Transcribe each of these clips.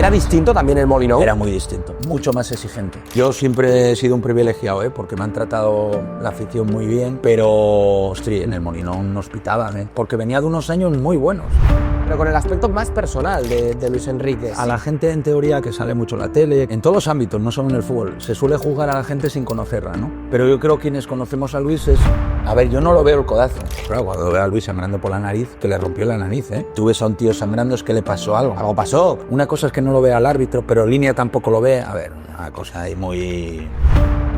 ¿Era distinto también el Molinón? Era muy distinto, mucho más exigente. Yo siempre he sido un privilegiado, porque me han tratado la afición muy bien, pero, ostras, en el Molinón nos pitaban, porque venía de unos años muy buenos. Pero con el aspecto más personal de Luis Enrique. A la gente, en teoría, que sale mucho en la tele, en todos los ámbitos, no solo en el fútbol, se suele juzgar a la gente sin conocerla, ¿no? Pero yo creo que quienes conocemos a Luis es... A ver, yo no lo veo el codazo. Claro, cuando veo a Luis sangrando por la nariz, que le rompió la nariz, ¿eh? Tú ves a un tío sangrando, es que le pasó algo. Algo pasó. Una cosa es que no lo vea el árbitro, pero línea tampoco lo ve. A ver, una cosa ahí muy...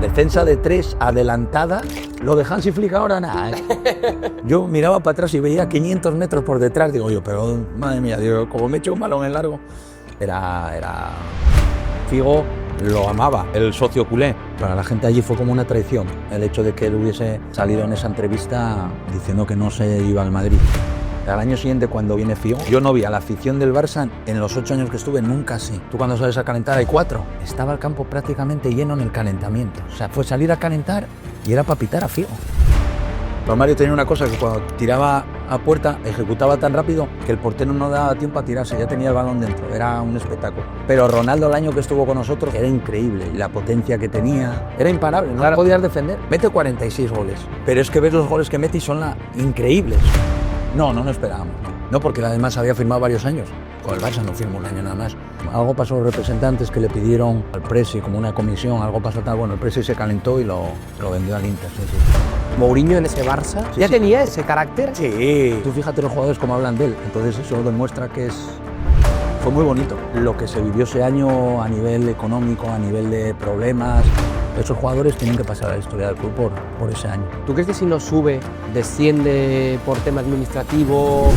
Defensa de 3 adelantada, lo de Hansi Flick ahora nada, ¿eh? Yo miraba para atrás y veía 500 metros por detrás, digo yo, pero madre mía, digo, como me echo un balón en largo, era... Figo lo amaba, el socio culé. Para la gente allí fue como una traición el hecho de que él hubiese salido en esa entrevista diciendo que no se iba al Madrid. Al año siguiente, cuando viene Figo, yo no vi a la afición del Barça en los 8 años que estuve, nunca así. Tú cuando sales a calentar hay 4. Estaba el campo prácticamente lleno en el calentamiento. O sea, fue salir a calentar y era para pitar a Figo. Romario tenía una cosa que cuando tiraba a puerta ejecutaba tan rápido que el portero no daba tiempo a tirarse, ya tenía el balón dentro, era un espectáculo. Pero Ronaldo el año que estuvo con nosotros era increíble, la potencia que tenía, era imparable, no la podías defender. Mete 46 goles, pero es que ves los goles que mete y son increíbles. No esperábamos. No, porque además había firmado varios años. Con el Barça no firmó un año nada más. Algo pasó a los representantes que le pidieron al Presi como una comisión, algo pasó tal. Bueno, el Presi se calentó y lo vendió al Inter. Sí. Mourinho en ese Barça, ¿ya tenía ese carácter? Sí. Tú fíjate los jugadores cómo hablan de él. Entonces eso demuestra que fue muy bonito. Lo que se vivió ese año a nivel económico, a nivel de problemas. Esos jugadores tienen que pasar a la historia del club por ese año. ¿Tú crees que si no sube, desciende por tema administrativo?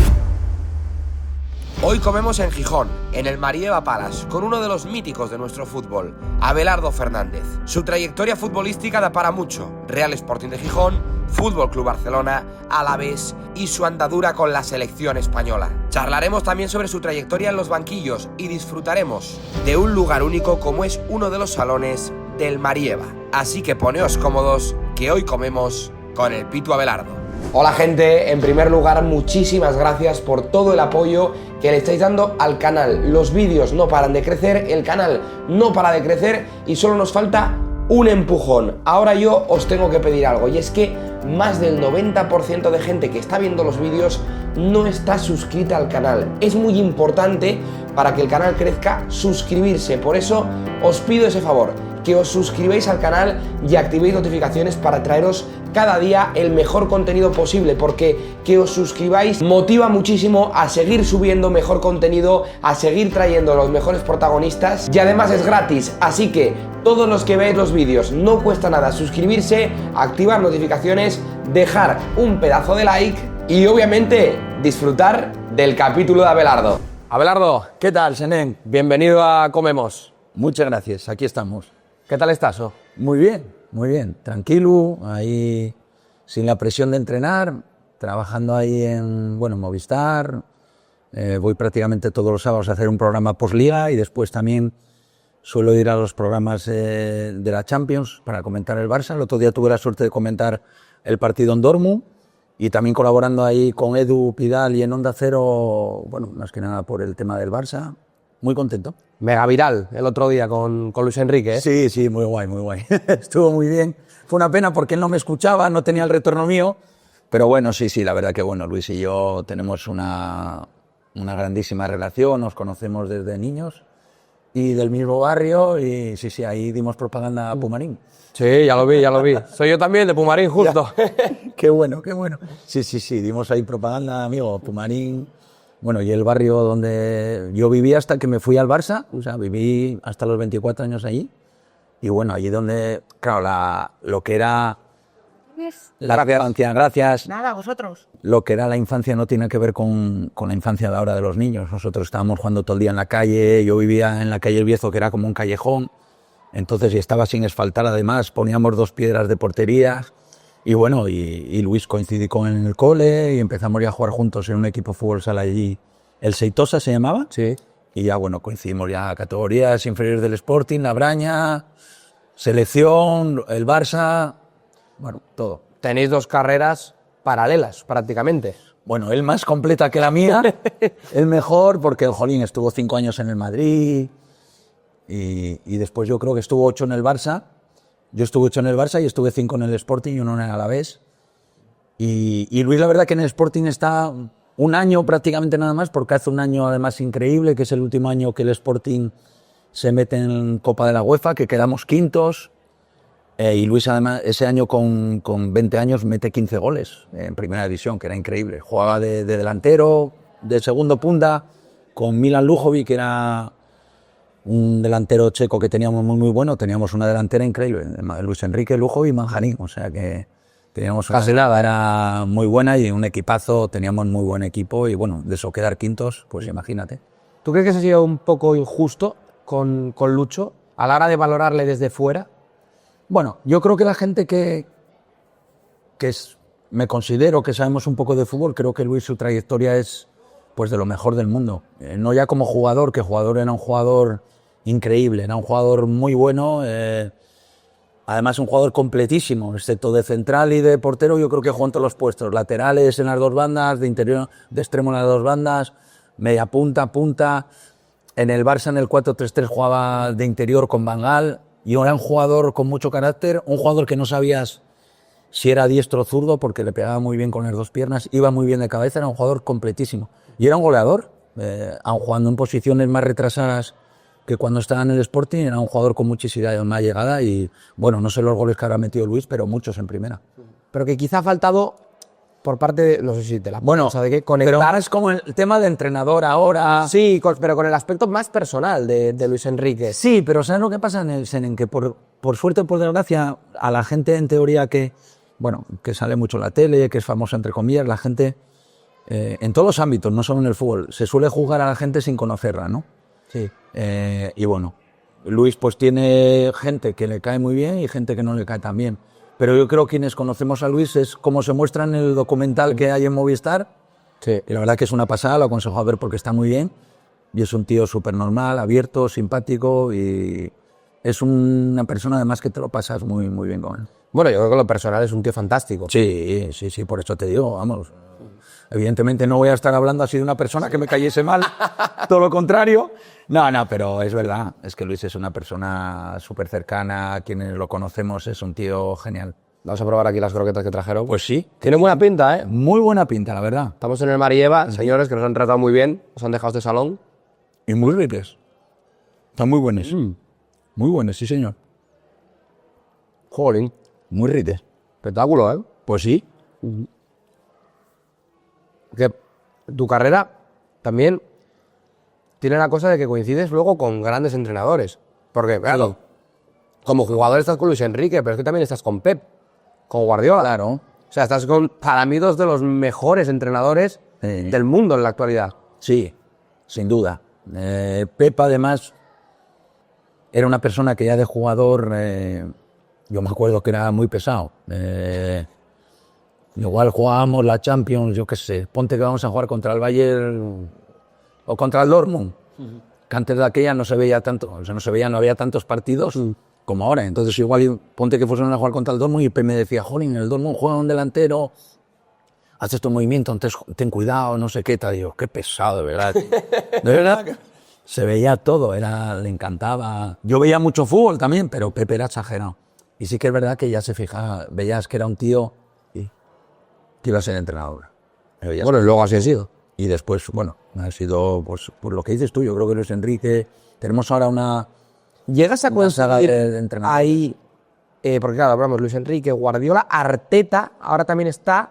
Hoy comemos en Gijón, en el Marieva Palace, con uno de los míticos de nuestro fútbol, Abelardo Fernández. Su trayectoria futbolística da para mucho: Real Sporting de Gijón, Fútbol Club Barcelona, Alavés y su andadura con la selección española. Charlaremos también sobre su trayectoria en los banquillos y disfrutaremos de un lugar único como es uno de los salones del Marieva. Así que poneos cómodos, que hoy comemos con el Pitu Abelardo. Hola gente, en primer lugar muchísimas gracias por todo el apoyo que le estáis dando al canal. Los vídeos no paran de crecer, el canal no para de crecer y solo nos falta un empujón. Ahora yo os tengo que pedir algo, y es que más del 90% de gente que está viendo los vídeos no está suscrita al canal. Es muy importante para que el canal crezca suscribirse, por eso os pido ese favor, que os suscribáis al canal y activéis notificaciones para traeros cada día el mejor contenido posible, porque que os suscribáis motiva muchísimo a seguir subiendo mejor contenido, a seguir trayendo los mejores protagonistas, y además es gratis, así que todos los que veáis los vídeos no cuesta nada suscribirse, activar notificaciones, dejar un pedazo de like y obviamente disfrutar del capítulo de Abelardo. Abelardo, ¿Qué tal, Senén? bienvenido a Comemos. Muchas gracias, aquí estamos. ¿Qué tal estás? Muy bien, tranquilo, ahí sin la presión de entrenar, trabajando ahí en Movistar. Voy prácticamente todos los sábados a hacer un programa post-liga y después también suelo ir a los programas de la Champions para comentar el Barça. El otro día tuve la suerte de comentar el partido en Dortmund y también colaborando ahí con Edu Pidal y en Onda Cero, más que nada por el tema del Barça. Muy contento. Mega viral el otro día con Luis Enrique, ¿eh? Sí, muy guay. Estuvo muy bien. Fue una pena porque él no me escuchaba, no tenía el retorno mío. Pero bueno, sí, la verdad que Luis y yo tenemos una grandísima relación, nos conocemos desde niños y del mismo barrio y sí, ahí dimos propaganda a Pumarín. Sí, ya lo vi. Soy yo también de Pumarín, justo. Qué bueno. Sí, dimos ahí propaganda, amigo, Pumarín. Y el barrio donde yo viví hasta que me fui al Barça, o sea, viví hasta los 24 años allí. Y allí donde, claro, lo que era la infancia, gracias. Nada, vosotros. Lo que era la infancia no tiene que ver con la infancia de ahora de los niños. Nosotros estábamos jugando todo el día en la calle, yo vivía en la calle El Biezo, que era como un callejón. Entonces, y estaba sin asfaltar, además, poníamos 2 piedras de portería. Y y Luis coincidí con él en el cole y empezamos ya a jugar juntos en un equipo de fútbol sala allí. ¿El Seitosa se llamaba? Sí. Y ya, coincidimos ya categorías inferiores del Sporting, la Braña, selección, el Barça, todo. Tenéis 2 carreras paralelas, prácticamente. Bueno, él más completa que la mía, él mejor, porque el Jolín estuvo 5 años en el Madrid y después yo creo que estuvo 8 en el Barça. Yo estuve 8 en el Barça y estuve 5 en el Sporting y 1 en el Alavés. Y Luis, la verdad que en el Sporting está un año prácticamente nada más, porque hace un año además increíble, que es el último año que el Sporting se mete en Copa de la UEFA, que quedamos quintos. Y Luis además ese año con 20 años mete 15 goles en primera división, que era increíble. Jugaba de delantero, de segundo punta, con Milan Lujovic, que era un delantero checo que teníamos muy bueno. Teníamos una delantera increíble, Luis Enrique, Lujovic y Manjanín, o sea que teníamos casi nada, era muy buena y un equipazo, teníamos muy buen equipo y bueno, de eso quedar quintos, pues imagínate. ¿Tú crees que se ha sido un poco injusto con Lucho a la hora de valorarle desde fuera? Bueno, yo creo que la gente me considero que sabemos un poco de fútbol, creo que Luis, su trayectoria es pues de lo mejor del mundo. No ya como jugador, que jugador era un jugador increíble, era un jugador muy bueno, además un jugador completísimo, excepto de central y de portero. Yo creo que jugó en todos los puestos, laterales en las dos bandas, de interior, de extremo en las dos bandas, media punta, punta. En el Barça, en el 4-3-3, jugaba de interior con Van Gaal. Y era un jugador con mucho carácter, un jugador que no sabías si era diestro o zurdo, porque le pegaba muy bien con las dos piernas, iba muy bien de cabeza, era un jugador completísimo. Y era un goleador, aun jugando en posiciones más retrasadas que cuando estaba en el Sporting, era un jugador con muchísima más llegada y, bueno, no sé los goles que habrá metido Luis, pero muchos en primera. Pero que quizá ha faltado por parte de, no sé si te la bueno, o sea, de qué conectar. Pero más como el tema de entrenador ahora. Sí, pero con el aspecto más personal de Luis Enrique. Sí, pero ¿sabes lo que pasa en que por suerte o por desgracia a la gente en teoría que sale mucho en la tele, que es famosa entre comillas, la gente en todos los ámbitos, no solo en el fútbol, se suele juzgar a la gente sin conocerla, ¿no? Sí. Y bueno, Luis pues tiene gente que le cae muy bien y gente que no le cae tan bien. Pero yo creo que quienes conocemos a Luis es como se muestra en el documental que hay en Movistar. Sí. Y la verdad que es una pasada, lo aconsejo a ver porque está muy bien. Y es un tío súper normal, abierto, simpático y es una persona además que te lo pasas muy, muy bien con él. Bueno, yo creo que lo personal es un tío fantástico. Sí, por eso te digo, vamos. Evidentemente no voy a estar hablando así de una persona que me cayese mal, todo lo contrario. No, pero es verdad, es que Luis es una persona súper cercana, quienes lo conocemos es un tío genial. Vamos a probar aquí las croquetas que trajeron. Pues sí. Tiene buena pinta, ¿eh? Muy buena pinta, la verdad. Estamos en el Marieva, señores, que nos han tratado muy bien, nos han dejado este salón. Y muy ricas. Están muy buenas. Muy buenas, sí, señor. Jolín. Muy ricas. Espectáculo, ¿eh? Pues sí. Que tu carrera también tiene la cosa de que coincides luego con grandes entrenadores. Porque, claro, como jugador estás con Luis Enrique, pero es que también estás con Pep, con Guardiola. Claro. O sea, estás con, para mí, dos de los mejores entrenadores del mundo en la actualidad. Sí, sin duda. Pep, además, era una persona que ya de jugador, yo me acuerdo que era muy pesado. Igual jugábamos la Champions, yo qué sé, ponte que vamos a jugar contra el Bayern o contra el Dortmund, que antes de aquella no se veía tanto, o sea, no había tantos partidos como ahora. Entonces igual ponte que fuesen a jugar contra el Dortmund y me decía, jolín, el Dortmund juega un delantero, hace estos movimientos, entonces ten cuidado, no sé qué, tal. Digo, qué pesado, de verdad. De verdad, se veía todo, le encantaba. Yo veía mucho fútbol también, pero Pepe era exagerado. Y sí que es verdad que ya se fijaba, veías que era un tío que iba a ser entrenador. Bueno, y luego así ha sido. Y después, bueno, ha sido pues por lo que dices tú, yo creo que Luis Enrique, tenemos ahora una... ¿Llegas a coincidir de entrenador ahí? Porque claro, hablamos Luis Enrique, Guardiola, Arteta, ahora también está...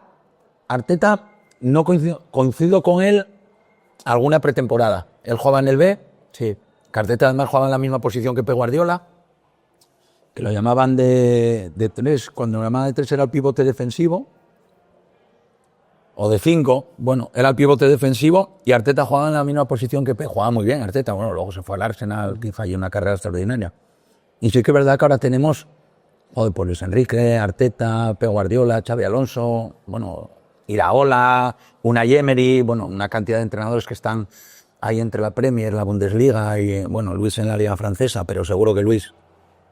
Arteta, no coincido con él alguna pretemporada. Él jugaba en el B, sí. Que Arteta además jugaba en la misma posición que Pep Guardiola, que lo llamaban de 3, cuando lo llamaban de 3 era el pivote defensivo, o de 5, bueno, era el pivote defensivo y Arteta jugaba en la misma posición que Pep, jugaba muy bien Arteta, bueno, luego se fue al Arsenal, que falló una carrera extraordinaria. Y sí que es verdad que ahora tenemos, pues Luis Enrique, Arteta, Pep Guardiola, Xabi Alonso, bueno, Iraola, Unai Emery, bueno, una cantidad de entrenadores que están ahí entre la Premier, la Bundesliga y, bueno, Luis en la Liga Francesa, pero seguro que Luis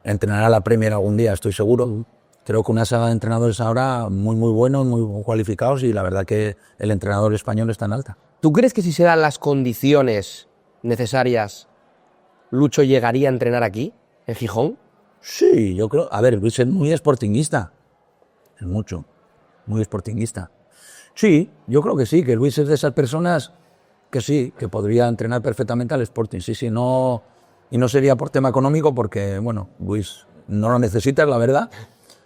entrenará la Premier algún día, estoy seguro. creo que una saga de entrenadores ahora muy buenos, muy cualificados, y la verdad que el entrenador español está en alta. ¿Tú crees que si se dan las condiciones necesarias, Lucho llegaría a entrenar aquí, en Gijón? Sí, yo creo. A ver, Luis es muy sportinguista. Es mucho. Muy sportinguista. Sí, yo creo que sí, que Luis es de esas personas que sí, que podría entrenar perfectamente al Sporting. Sí, no. Y no sería por tema económico, porque, bueno, Luis no lo necesita, la verdad,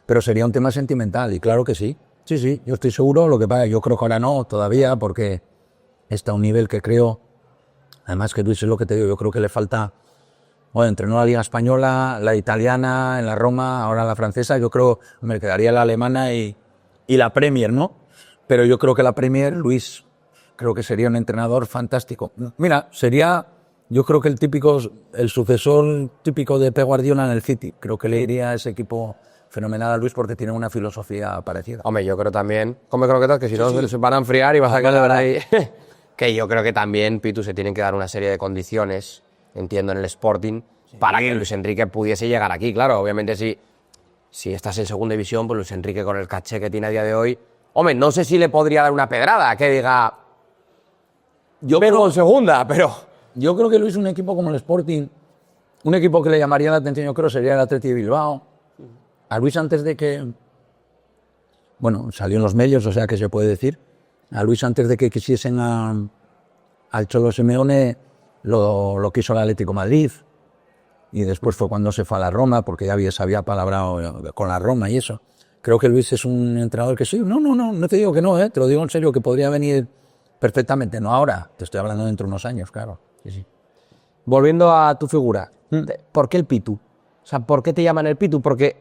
pero sería un tema sentimental, y claro que sí. Sí, yo estoy seguro. Lo que pasa, yo creo que ahora no, todavía, porque está a un nivel que creo. Además, que Luis, es lo que te digo, yo creo que le falta. Bueno, entrenó la Liga Española, la italiana, en la Roma, ahora la francesa. Yo creo, me quedaría la alemana y la Premier, ¿no? Pero yo creo que la Premier, Luis, creo que sería un entrenador fantástico. Mira, sería, yo creo que el sucesor típico de Pep Guardiola en el City. Creo que le iría a ese equipo fenomenal a Luis, porque tiene una filosofía parecida. Hombre, yo creo también, come croquetas, que si no se van a enfriar y vas a quedar ahí. Que yo creo que también, Pitu, se tienen que dar una serie de condiciones, entiendo, en el Sporting, para que Luis Enrique pudiese llegar aquí. Claro, obviamente si estás en segunda división, pues Luis Enrique, con el caché que tiene a día de hoy, hombre, no sé si le podría dar una pedrada, que diga, yo vengo en segunda, pero... Yo creo que Luis, un equipo como el Sporting, un equipo que le llamaría la atención, yo creo, sería el Athletic de Bilbao. A Luis, antes de que... Bueno, salió en los medios, o sea que se puede decir. A Luis, antes de que quisiesen al Cholo Simeone, lo quiso el Atlético de Madrid, y después fue cuando se fue a la Roma, porque ya se había palabrado con la Roma y eso. Creo que Luis es un entrenador que sí, no te digo que no, te lo digo en serio, que podría venir perfectamente, no ahora, te estoy hablando dentro de unos años, claro. Sí. Volviendo a tu figura, ¿por qué el Pitu? O sea, ¿por qué te llaman el Pitu? Porque,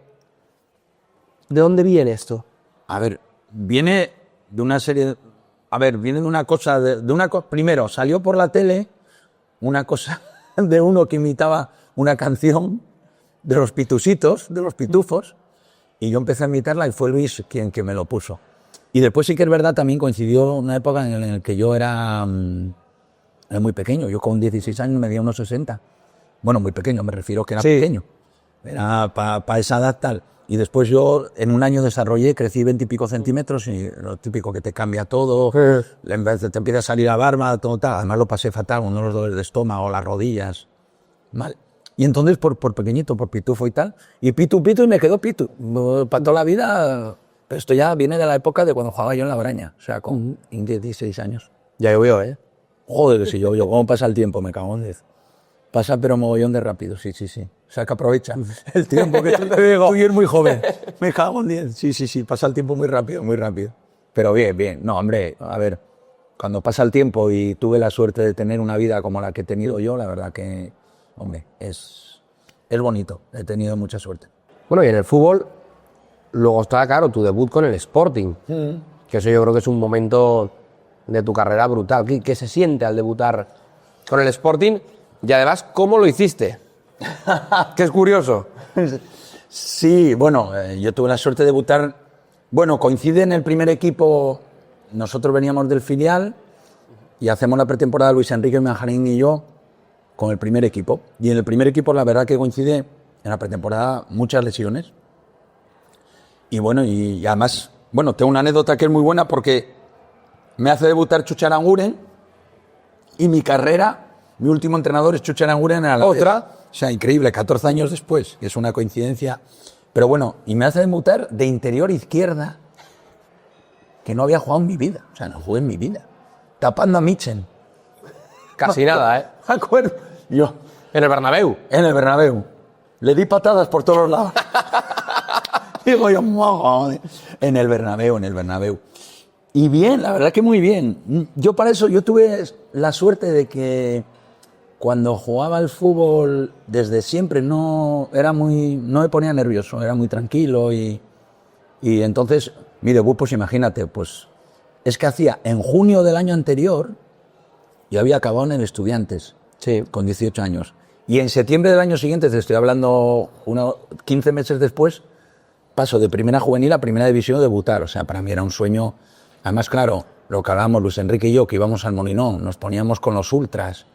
¿de dónde viene esto? A ver, viene de una serie... viene de una cosa... Primero, salió por la tele una cosa de uno que imitaba una canción de los Pitusitos, de los Pitufos, y yo empecé a imitarla y fue Luis quien me lo puso. Y después sí que es verdad, también coincidió una época en la que yo era muy pequeño. Yo con 16 años medía unos 60. Bueno, muy pequeño, me refiero que era pequeño. Era para esa edad tal. Y después yo en un año desarrollé, crecí 20 y pico centímetros, y lo típico que te cambia todo, en vez de te empieza a salir la barba, todo tal. Además lo pasé fatal, uno de los dolores de estómago, las rodillas, mal. Y entonces por pequeñito, por pitufo y tal, y pitu, y me quedó Pitu. Para toda la vida, pero esto ya viene de la época de cuando jugaba yo en la Braña, o sea, con 16 años. Ya llovió, ¿eh? Joder, si llovió, ¿cómo pasa el tiempo? Me cago en 10. Pasa pero mogollón de rápido, sí. O sea, que aprovecha el tiempo, que te digo. Tú eres muy joven. Me cago en 10. Sí, pasa el tiempo muy rápido. Pero bien. No, hombre, a ver, cuando pasa el tiempo y tuve la suerte de tener una vida como la que he tenido yo, la verdad que, hombre, es bonito. He tenido mucha suerte. Bueno, y en el fútbol, luego está, claro, tu debut con el Sporting. Que eso yo creo que es un momento de tu carrera brutal. ¿Qué se siente al debutar con el Sporting? Y además, ¿cómo lo hiciste? Que es curioso. Sí, bueno, yo tuve la suerte de debutar. Bueno, coincide en el primer equipo. Nosotros veníamos del filial y hacemos la pretemporada, Luis Enrique Manjarín y yo, con el primer equipo. Y en el primer equipo, la verdad que coincide en la pretemporada muchas lesiones. Y bueno, y además, bueno, tengo una anécdota que es muy buena, porque me hace debutar Chucho Aranguren, y mi último entrenador es Chucho Aranguren en Alavés. ¿Otra? O sea, increíble, 14 años después, que es una coincidencia. Pero bueno, y me hace debutar de interior izquierda, que no había jugado en mi vida. O sea, no jugué en mi vida. Tapando a Mitchell. Casi nada, ¿eh? ¿De acuerdo? Yo. En el Bernabéu. En el Bernabéu. Le di patadas por todos los lados. Digo yo, en el Bernabéu. Y bien, la verdad que muy bien. Yo para eso, yo tuve la suerte de que cuando jugaba al fútbol desde siempre no me ponía nervioso, era muy tranquilo, y entonces mi debut, pues imagínate, pues es que en junio del año anterior yo había acabado en el Estudiantes, sí, con 18 años, y en septiembre del año siguiente, te estoy hablando 15 meses después, paso de primera juvenil a primera división a debutar. O sea, para mí era un sueño. Además, claro, lo que hablábamos Luis Enrique y yo, que íbamos al Molinón, nos poníamos con los ultras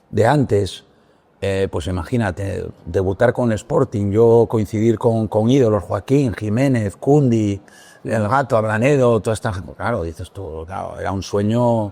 de antes, pues imagínate, debutar con el Sporting, yo coincidir con ídolos, Joaquín, Jiménez, Cundi, el Gato, Ablanedo, toda esta gente. Claro, dices tú, claro, era un sueño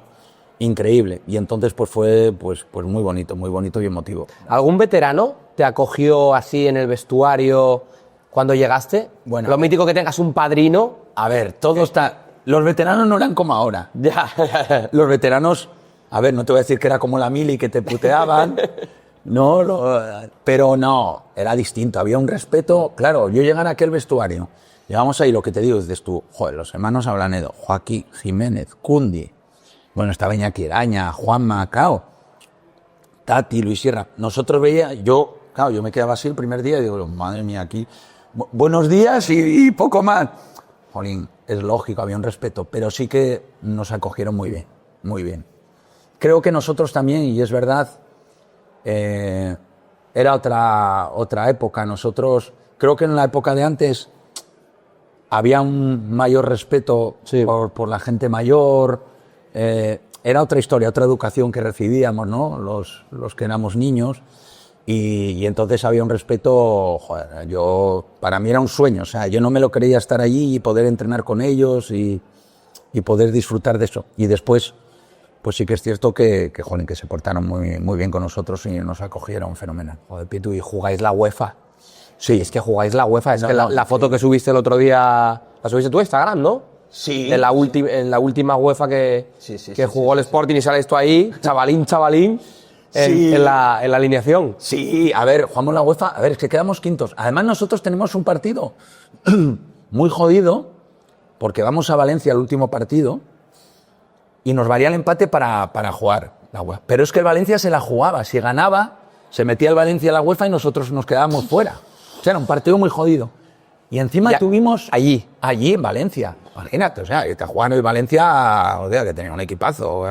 increíble. Y entonces pues fue pues muy bonito y emotivo. ¿Algún veterano te acogió así en el vestuario cuando llegaste? Bueno. Lo mítico que tengas un padrino. A ver, todo está... Los veteranos no eran como ahora. Ya. Los veteranos, a ver, no te voy a decir que era como la mili que te puteaban, pero no, era distinto, había un respeto. Claro, yo llegar a aquel vestuario, llegamos ahí, lo que te digo, dices tú, joder, los hermanos Ablanedo, Joaquín, Jiménez, Cundi, bueno, estaba Iñaki Eraña, Juan Macao, Tati, Luis Sierra. Nosotros yo me quedaba así el primer día y digo, madre mía, aquí, buenos días y poco más. Jolín, es lógico, había un respeto, pero sí que nos acogieron muy bien, muy bien. Creo que nosotros también, y es verdad, era otra época. Nosotros, creo que en la época de antes había un mayor respeto por la gente mayor, era otra historia, otra educación que recibíamos, ¿no? Los que éramos niños. Y entonces había un respeto, joder, para mí era un sueño, o sea, yo no me lo creía estar allí y poder entrenar con ellos y poder disfrutar de eso. Y después, pues sí que es cierto que se portaron muy bien con nosotros y nos acogieron fenomenal. Joder, Pitu, ¿y jugáis la UEFA? Sí. Es que jugáis la UEFA, es No, que no, la foto que subiste el otro día, la subiste tú a Instagram, ¿no? Sí. En la última UEFA que jugó el Sporting y sales tú ahí, chavalín. En la alineación. Sí, a ver, jugamos la UEFA, a ver, es que quedamos quintos. Además nosotros tenemos un partido muy jodido, porque vamos a Valencia al último partido y nos valía el empate para jugar la UEFA. Pero es que el Valencia se la jugaba, si ganaba, se metía el Valencia a la UEFA y nosotros nos quedábamos fuera. O sea, era un partido muy jodido. Y encima tuvimos... Allí en Valencia. Imagínate, o sea, que te jugaban el Valencia, o sea, que tenía un equipazo.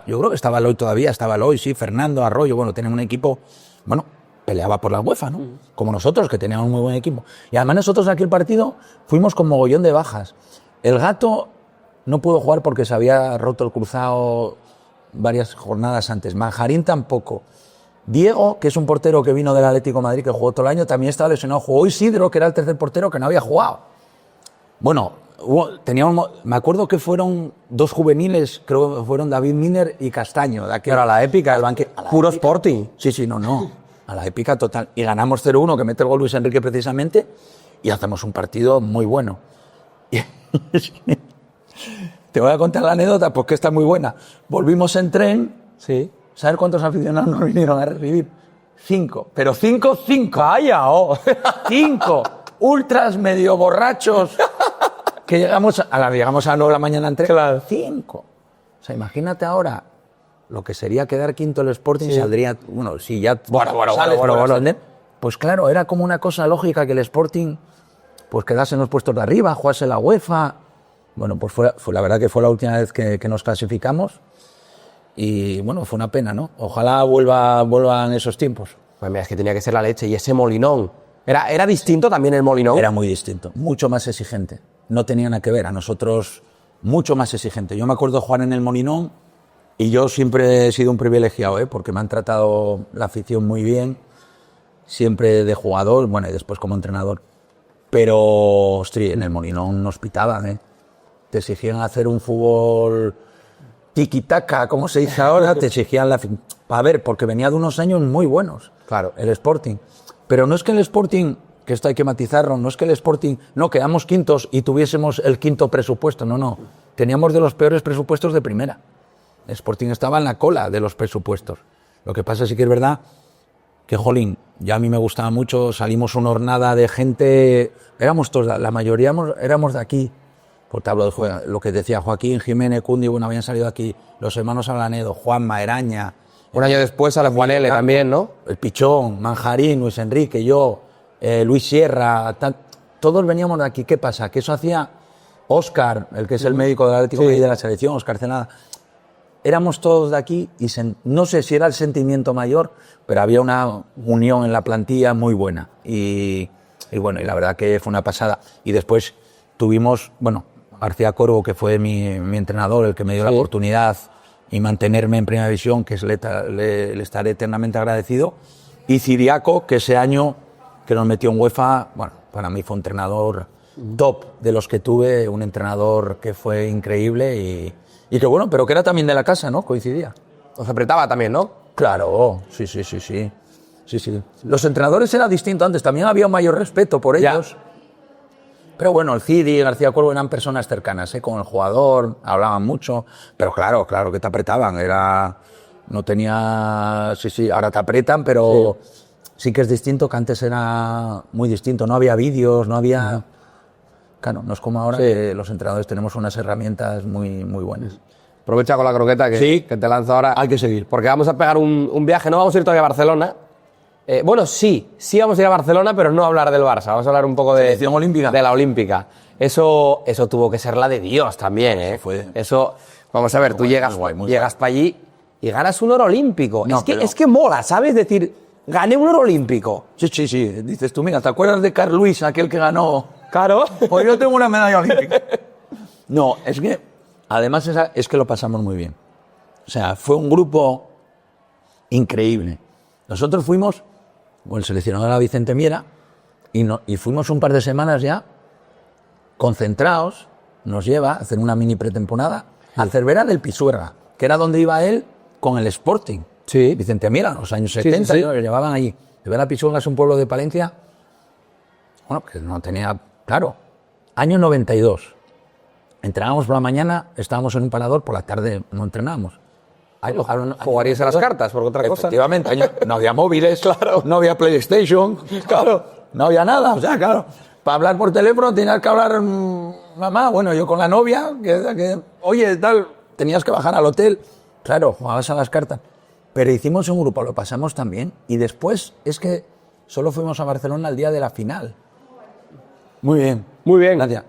Yo creo que estaba Eloy todavía, estaba Eloy, sí, Fernando, Arroyo, bueno, tenían un equipo, bueno, peleaba por la UEFA, ¿no? Como nosotros, que teníamos un muy buen equipo. Y además nosotros en aquel partido fuimos con mogollón de bajas. El Gato no pudo jugar porque se había roto el cruzado varias jornadas antes. Manjarín tampoco. Diego, que es un portero que vino del Atlético de Madrid, que jugó todo el año, también estaba lesionado. Jugó Isidro, que era el tercer portero que no había jugado. Bueno, me acuerdo que fueron dos juveniles, creo que fueron David Miner y Castaño. Pero a la épica, puro Sporting. Sí, no. A la épica total. Y ganamos 0-1, que mete el gol Luis Enrique precisamente, y hacemos un partido muy bueno. Te voy a contar la anécdota porque está muy buena. Volvimos en tren. Sí. ¿Sabes cuántos aficionados nos vinieron a recibir? 5. Pero 5. ¡Calla! 5. Ultras medio borrachos. Que llegamos a las 9 de la mañana en tren. Claro. 5. O sea, imagínate ahora lo que sería quedar quinto el Sporting. Saldría, bueno, si ya... Bueno. Pues claro, era como una cosa lógica que el Sporting pues quedase en los puestos de arriba, jugase la UEFA. Bueno, pues fue la verdad que fue la última vez que nos clasificamos. Y bueno, fue una pena, ¿no? Ojalá vuelvan esos tiempos. Pues mira, es que tenía que ser la leche. Y ese Molinón. ¿Era distinto también el Molinón? Era muy distinto, mucho más exigente. No tenía nada que ver, a nosotros mucho más exigente. Yo me acuerdo de jugar en el Molinón y yo siempre he sido un privilegiado, porque me han tratado la afición muy bien, siempre de jugador, bueno, y después como entrenador. Pero, ostras, en el Molinón nos pitaban, Te exigían hacer un fútbol... tiki-taka, como se dice ahora, te exigían a ver, porque venía de unos años muy buenos, claro, el Sporting. Pero no es que el Sporting, que esto hay que matizarlo, no es que el Sporting, no, quedamos quintos y tuviésemos el quinto presupuesto, no. Teníamos de los peores presupuestos de primera. El Sporting estaba en la cola de los presupuestos. Lo que pasa sí que es verdad que, jolín, ya a mí me gustaba mucho, salimos una hornada de gente, éramos todos, la mayoría éramos de aquí. Por tablo de lo que decía Joaquín, Jiménez, Cundi, bueno, habían salido aquí los hermanos Ablanedo, Juanma, Eraña. Un año después sale Juan L. también, ¿no? El Pichón, Manjarín, Luis Enrique, yo, Luis Sierra, todos veníamos de aquí. ¿Qué pasa? Que eso hacía Óscar, el que es el médico del Atlético de la selección, Óscar Cenada. Éramos todos de aquí y no sé si era el sentimiento mayor, pero había una unión en la plantilla muy buena. Y bueno, y la verdad que fue una pasada. Y después tuvimos, bueno, García Corvo, que fue mi entrenador, el que me dio la oportunidad y mantenerme en primera división, que le estaré eternamente agradecido. Y Ciriaco, que ese año que nos metió en UEFA, bueno, para mí fue un entrenador top de los que tuve, un entrenador que fue increíble y que bueno, pero que era también de la casa, ¿no? Coincidía. Os apretaba también, ¿no? Claro, sí. Los entrenadores era distinto antes, también había un mayor respeto por ellos. Pero bueno, el Cidi y García Cuervo eran personas cercanas, con el jugador, hablaban mucho, pero claro que te apretaban, no tenía, ahora te apretan, pero sí que es distinto, que antes era muy distinto, no había vídeos, no había... Claro, no es como ahora que los entrenadores tenemos unas herramientas muy, muy buenas. Aprovecha con la croqueta que te lanzo ahora. Hay que seguir. Porque vamos a pegar un viaje, no vamos a ir todavía a Barcelona. Bueno, sí vamos a ir a Barcelona, pero no a hablar del Barça, vamos a hablar un poco de Selección olímpica. De la Olímpica. Eso tuvo que ser la de Dios también, ¿eh? Eso, vamos a ver, tú llegas para allí y ganas un oro olímpico. No, es que mola, ¿sabes? Decir, gané un oro olímpico. Sí. Dices tú, mira, ¿te acuerdas de Carl Lewis, aquel que ganó? Claro. Pues yo tengo una medalla olímpica. No, es que, además, es que lo pasamos muy bien. O sea, fue un grupo increíble. Nosotros fuimos con el seleccionador a Vicente Miera y fuimos un par de semanas ya concentrados, nos lleva a hacer una mini pretemporada a Cervera del Pisuerga, que era donde iba él con el Sporting. Sí. Vicente Miera, en los años 70, ¿no? Lo llevaban allí. Cervera del Pisuerga es un pueblo de Palencia, bueno, que no tenía, claro, año 92. Entrenábamos por la mañana, estábamos en un parador, por la tarde no entrenábamos. Jugaríais a las cartas, por otra cosa. Efectivamente, no había móviles, claro, no había PlayStation, claro, no había nada, o sea, claro, para hablar por teléfono tenías que hablar, mamá, bueno, yo con la novia, oye, tal, tenías que bajar al hotel, claro, jugabas a las cartas, pero hicimos un grupo, lo pasamos también, y después es que solo fuimos a Barcelona el día de la final. Muy bien. Muy bien. Gracias.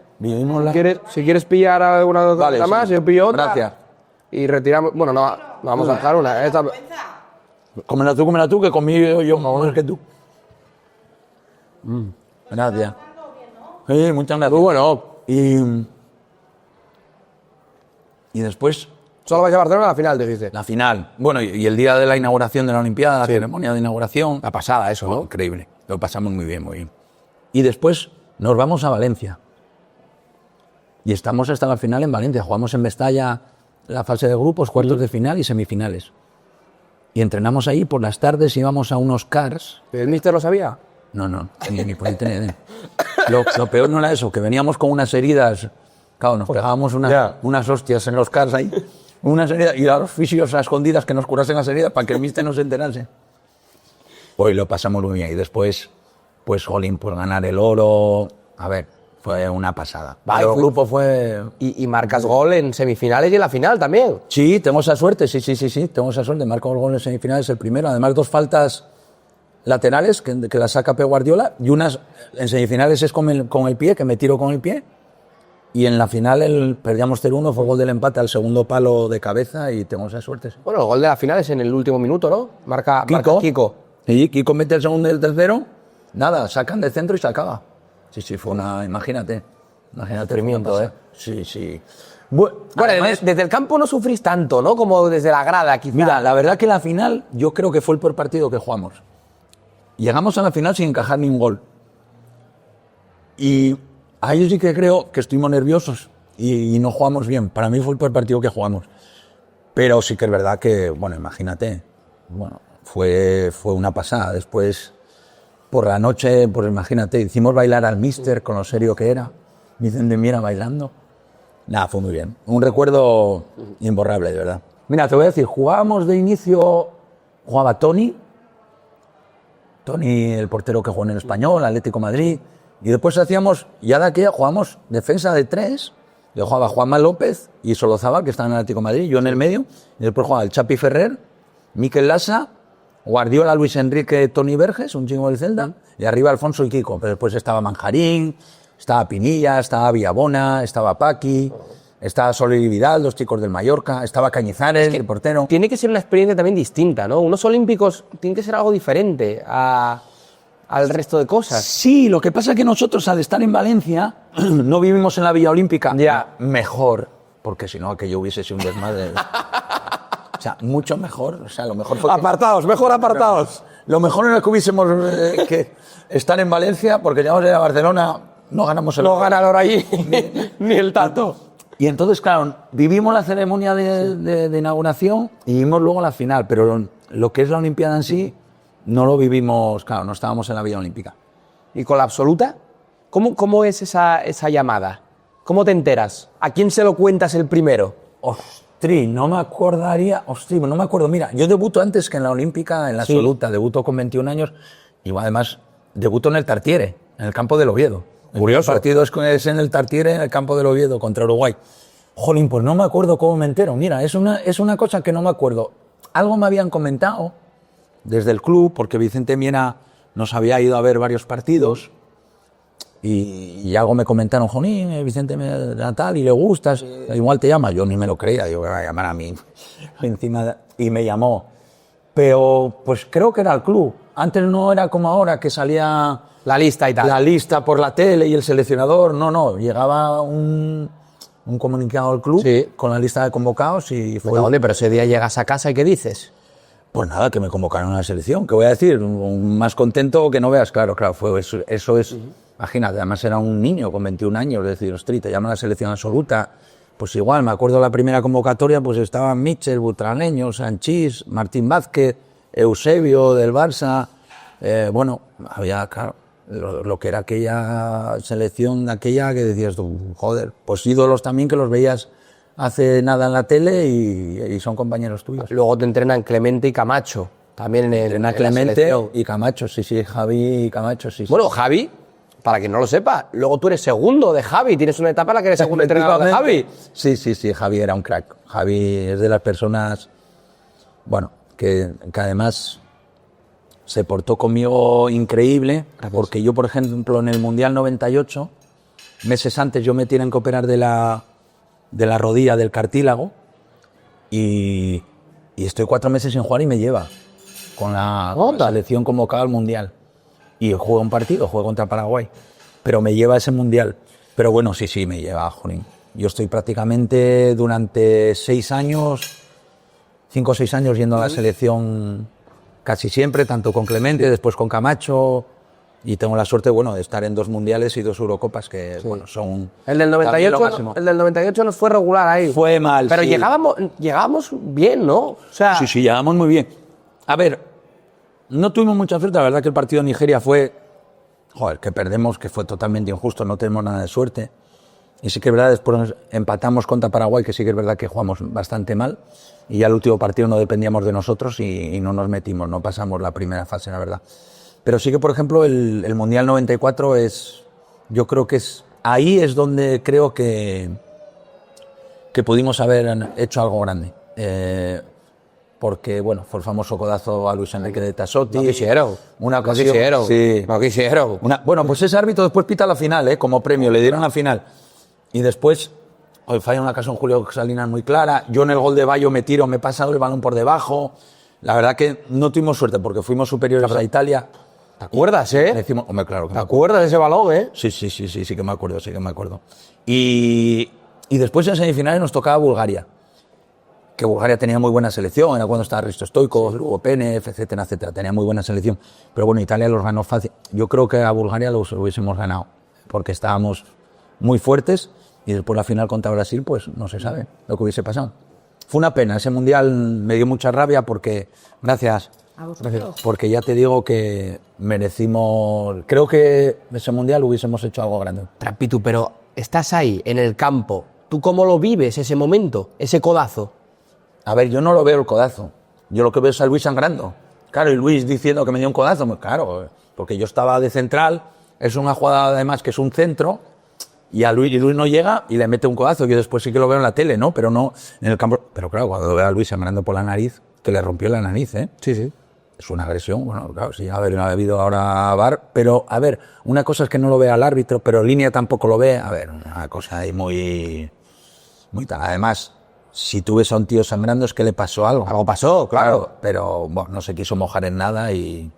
Si quieres pillar alguna cosa más, yo pillo otra. Gracias. Y retiramos. Bueno, no vamos a dejar una. Esta... Cómela tú, que comí yo mejor que tú. Gracias. Sí, muchas gracias. Muy bueno. Y después... Solo vais a Barcelona a la final, dijiste. La final. Bueno, y el día de la inauguración de la Olimpiada, la ceremonia de inauguración. La pasada, eso, ¿no? Increíble. Lo pasamos muy bien, muy bien. Y después nos vamos a Valencia. Y estamos hasta la final en Valencia. Jugamos en Mestalla la fase de grupos, cuartos de final y semifinales. Y entrenamos ahí por las tardes, íbamos a unos cars. ¿El míster lo sabía? No, ni por internet. Lo peor no era eso, que veníamos con unas heridas. Claro, nos pegábamos unas hostias en los cars ahí. Unas heridas, y a los fisios a escondidas que nos curasen las heridas para que el míster no se enterase. Pues lo pasamos muy bien. Y después, pues, jolín, por ganar el oro. A ver, fue una pasada. Vale, el grupo fue... Y marcas gol en semifinales y en la final también. Sí, tengo esa suerte, sí. Tengo esa suerte. Marco el gol en semifinales, el primero. Además, 2 faltas laterales que las saca Pep Guardiola. Y unas en semifinales es con el pie, que me tiro con el pie. Y en la final perdíamos 0-1, fue gol del empate al segundo palo de cabeza y tengo esa suerte. Sí. Bueno, el gol de la final es en el último minuto, ¿no? Marca Kiko. Sí, Kiko mete el segundo y el tercero. Nada, sacan de centro y se acaba. Sí, fue una... Imagínate. Tremendo, ¿eh? Sí. Bueno, además, desde el campo no sufrís tanto, ¿no? Como desde la grada, quizá. Mira, la verdad que la final yo creo que fue el peor partido que jugamos. Llegamos a la final sin encajar ni un gol. Y... a ellos sí que creo que estuvimos nerviosos y no jugamos bien. Para mí fue el peor partido que jugamos. Pero sí que es verdad que, bueno, imagínate, fue una pasada. Después, por la noche, pues imagínate, hicimos bailar al míster con lo serio que era. Vicente Miera bailando. Nada, fue muy bien. Un recuerdo imborrable, de verdad. Mira, te voy a decir, jugábamos de inicio, jugaba Toni, el portero que jugó en el Español, Atlético de Madrid. Y después hacíamos, ya de aquella jugábamos defensa de 3, yo jugaba Juanma López y Solozábal, que estaba en el Atlético de Madrid, yo en el medio, y después jugaba el Chapi Ferrer, Mikel Lasa, Guardiola, Luis Enrique, Toni Verges, un chingo del Celta, y arriba Alfonso y Kiko. Pero después estaba Manjarín, estaba Pinilla, estaba Villabona, estaba Paqui, estaba Soler Vidal, 2 chicos del Mallorca, estaba Cañizares, el portero. Tiene que ser una experiencia también distinta, ¿no? Unos olímpicos tiene que ser algo diferente al resto de cosas. Sí, lo que pasa es que nosotros al estar en Valencia no vivimos en la Villa Olímpica. Ya, mejor, porque si no aquello hubiese sido un desmadre. O sea, mucho mejor. O sea, lo mejor fue Apartados, mejor apartados. lo mejor era que hubiésemos que estar en Valencia, porque llegamos a Barcelona, no ganamos el... No ganaron allí ni el tato. Y entonces, claro, vivimos la ceremonia de inauguración y vimos luego la final, pero lo que es la Olimpiada en sí, no lo vivimos, claro, no estábamos en la Villa Olímpica. ¿Y con la absoluta? ¿Cómo es esa llamada? ¿Cómo te enteras? ¿A quién se lo cuentas el primero? No me acuerdo. Mira, yo debuto antes que en la Olímpica, en la absoluta, debuto con 21 años y además debuto en el Tartiere, en el campo del Oviedo. Curioso. El partido es en el Tartiere, en el campo del Oviedo, contra Uruguay. Jolín, pues no me acuerdo cómo me entero. Mira, es una cosa que no me acuerdo. Algo me habían comentado desde el club, porque Vicente Miera nos había ido a ver varios partidos y algo me comentaron, jolín, Vicente Miera tal, y le gustas, igual te llama. Yo ni me lo creía, digo, me va a llamar a mí. Y me llamó. Pero pues creo que era el club. Antes no era como ahora, que salía... La lista y tal. La lista por la tele y el seleccionador, no, llegaba un comunicado al club con la lista de convocados y fue... ¿Dónde? Pero ese día llegas a casa y ¿qué dices? Pues nada, que me convocaron a la selección, ¿qué voy a decir? Más contento que no veas, claro, fue eso es, imagínate, además era un niño con 21 años, es decir, ostras, te llaman a la selección absoluta, pues igual, me acuerdo la primera convocatoria, pues estaban Mitchell, Butragueño, Sanchís, Martín Vázquez, Eusebio del Barça, bueno, había, claro, lo que era aquella selección, aquella que decías tú, joder, pues ídolos también que los veías hace nada en la tele y son compañeros tuyos. Luego te entrenan Clemente y Camacho, también en la Clemente selección. y Camacho, sí, Javi y Camacho, sí. Bueno, Javi, para quien no lo sepa, luego tú eres segundo de Javi, tienes una etapa en la que eres segundo entrenador de Javi. Sí, Javi era un crack. Javi es de las personas, bueno, que además se portó conmigo increíble, porque yo, por ejemplo, en el Mundial 98, meses antes yo me tienen que operar de la rodilla, del cartílago, y estoy 4 meses sin jugar y me lleva con la selección convocada al Mundial. Y juego un partido, juego contra Paraguay, pero me lleva a ese Mundial. Pero bueno, sí, me lleva, jolín. Yo estoy prácticamente durante 5 o 6 años yendo a la selección casi siempre, tanto con Clemente, después con Camacho, y tengo la suerte, bueno, de estar en 2 mundiales y 2 Eurocopas, que bueno, son... El del 98 nos fue regular ahí. Fue mal, pero sí. llegábamos bien, ¿no? O sea, Sí, llegamos muy bien. A ver, no tuvimos mucha suerte, la verdad que el partido de Nigeria fue... Joder, que perdemos, que fue totalmente injusto, no tenemos nada de suerte. Y sí que es verdad, después empatamos contra Paraguay, que sí que es verdad que jugamos bastante mal. Y ya el último partido no dependíamos de nosotros y no nos metimos, no pasamos la primera fase, la verdad. Pero sí que, por ejemplo, el Mundial 94 yo creo que ahí es donde creo que pudimos haber hecho algo grande. Porque, bueno, fue el famoso codazo a Luis Enrique de Tassotti. No quisieron. Una ocasión, no quisieron. Sí. No quisieron. Bueno, pues ese árbitro después pita la final, como premio, le dieron la final. Y después falla una ocasión Julio Salinas muy clara. Yo en el gol de Bayo me tiro, me pasa el balón por debajo. La verdad que no tuvimos suerte porque fuimos superiores a Italia. ¿Te acuerdas, Decimos, hombre, claro. ¿Te acuerdas de ese balón, Sí que me acuerdo. Y después en semifinales nos tocaba Bulgaria. Que Bulgaria tenía muy buena selección, era cuando estaba Risto Stoichkov, Lugo Penev, etcétera. Tenía muy buena selección. Pero bueno, Italia los ganó fácil. Yo creo que a Bulgaria los hubiésemos ganado, porque estábamos muy fuertes y después la final contra Brasil, pues no se sabe lo que hubiese pasado. Fue una pena, ese Mundial me dio mucha rabia porque, gracias, porque ya te digo que merecimos, creo que ese Mundial hubiésemos hecho algo grande. Trapitu, pero estás ahí, en el campo, ¿tú cómo lo vives ese momento, ese codazo? A ver, yo no lo veo el codazo, yo lo que veo es a Luis sangrando. Claro, y Luis diciendo que me dio un codazo, pues claro, porque yo estaba de central, es una jugada además que es un centro, y Luis no llega y le mete un codazo. Yo después sí que lo veo en la tele, ¿no? Pero no en el campo. Pero claro, cuando veo a Luis sangrando por la nariz, que le rompió la nariz, Sí. Es una agresión. Bueno, claro, sí, a ver, no ha habido ahora VAR. Pero, a ver, una cosa es que no lo vea el árbitro, pero Línea tampoco lo ve. A ver, una cosa ahí muy tal. Además, si tú ves a un tío sangrando es que le pasó algo. Algo pasó, claro. Pero, bueno, no se quiso mojar en nada y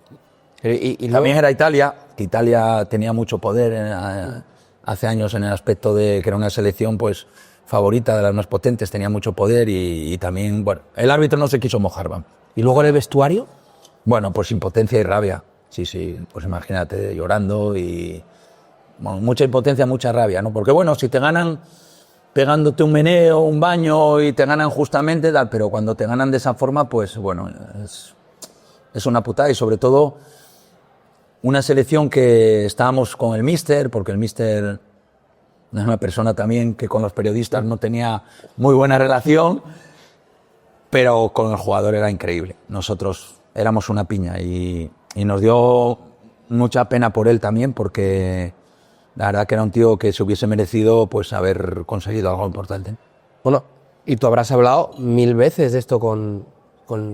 luego... También era Italia, que Italia tenía mucho poder hace años en el aspecto de que era una selección pues favorita, de las más potentes, tenía mucho poder y también, bueno, el árbitro no se quiso mojar, vamos. ¿Y luego en el vestuario? Bueno, pues impotencia y rabia, sí, pues imagínate, llorando y bueno, mucha impotencia, mucha rabia, ¿no? Porque bueno, si te ganan pegándote un meneo, un baño y te ganan justamente, tal, pero cuando te ganan de esa forma, pues bueno, es una putada y sobre todo una selección que estábamos con el míster, porque el míster es una persona también que con los periodistas no tenía muy buena relación, pero con el jugador era increíble. Nosotros éramos una piña y nos dio mucha pena por él también, porque la verdad que era un tío que se hubiese merecido pues haber conseguido algo importante. Bueno, y tú habrás hablado 1000 veces de esto con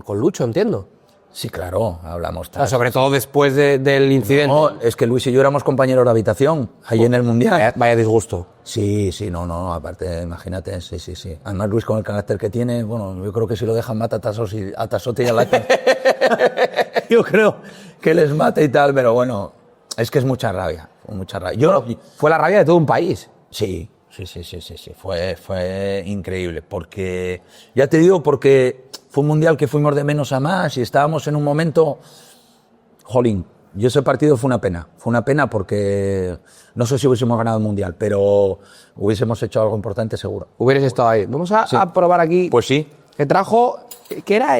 Lucho, entiendo. Sí, claro, hablamos. Sobre todo después del incidente. No, es que Luis y yo éramos compañeros de habitación, allí en el Mundial. Vaya disgusto. Sí, no, aparte, imagínate, sí. Además, Luis, con el carácter que tiene, bueno, yo creo que si lo dejan mata a Tasotti y a Lata. Yo creo que les mata y tal, pero bueno, es que es mucha rabia. Fue la rabia de todo un país. Sí. Fue increíble, porque, ya te digo, porque fue un mundial que fuimos de menos a más y estábamos en un momento, jolín, y ese partido fue una pena porque no sé si hubiésemos ganado el mundial, pero hubiésemos hecho algo importante seguro. Hubieras estado ahí. Vamos a probar aquí. Pues sí. Que trajo, que era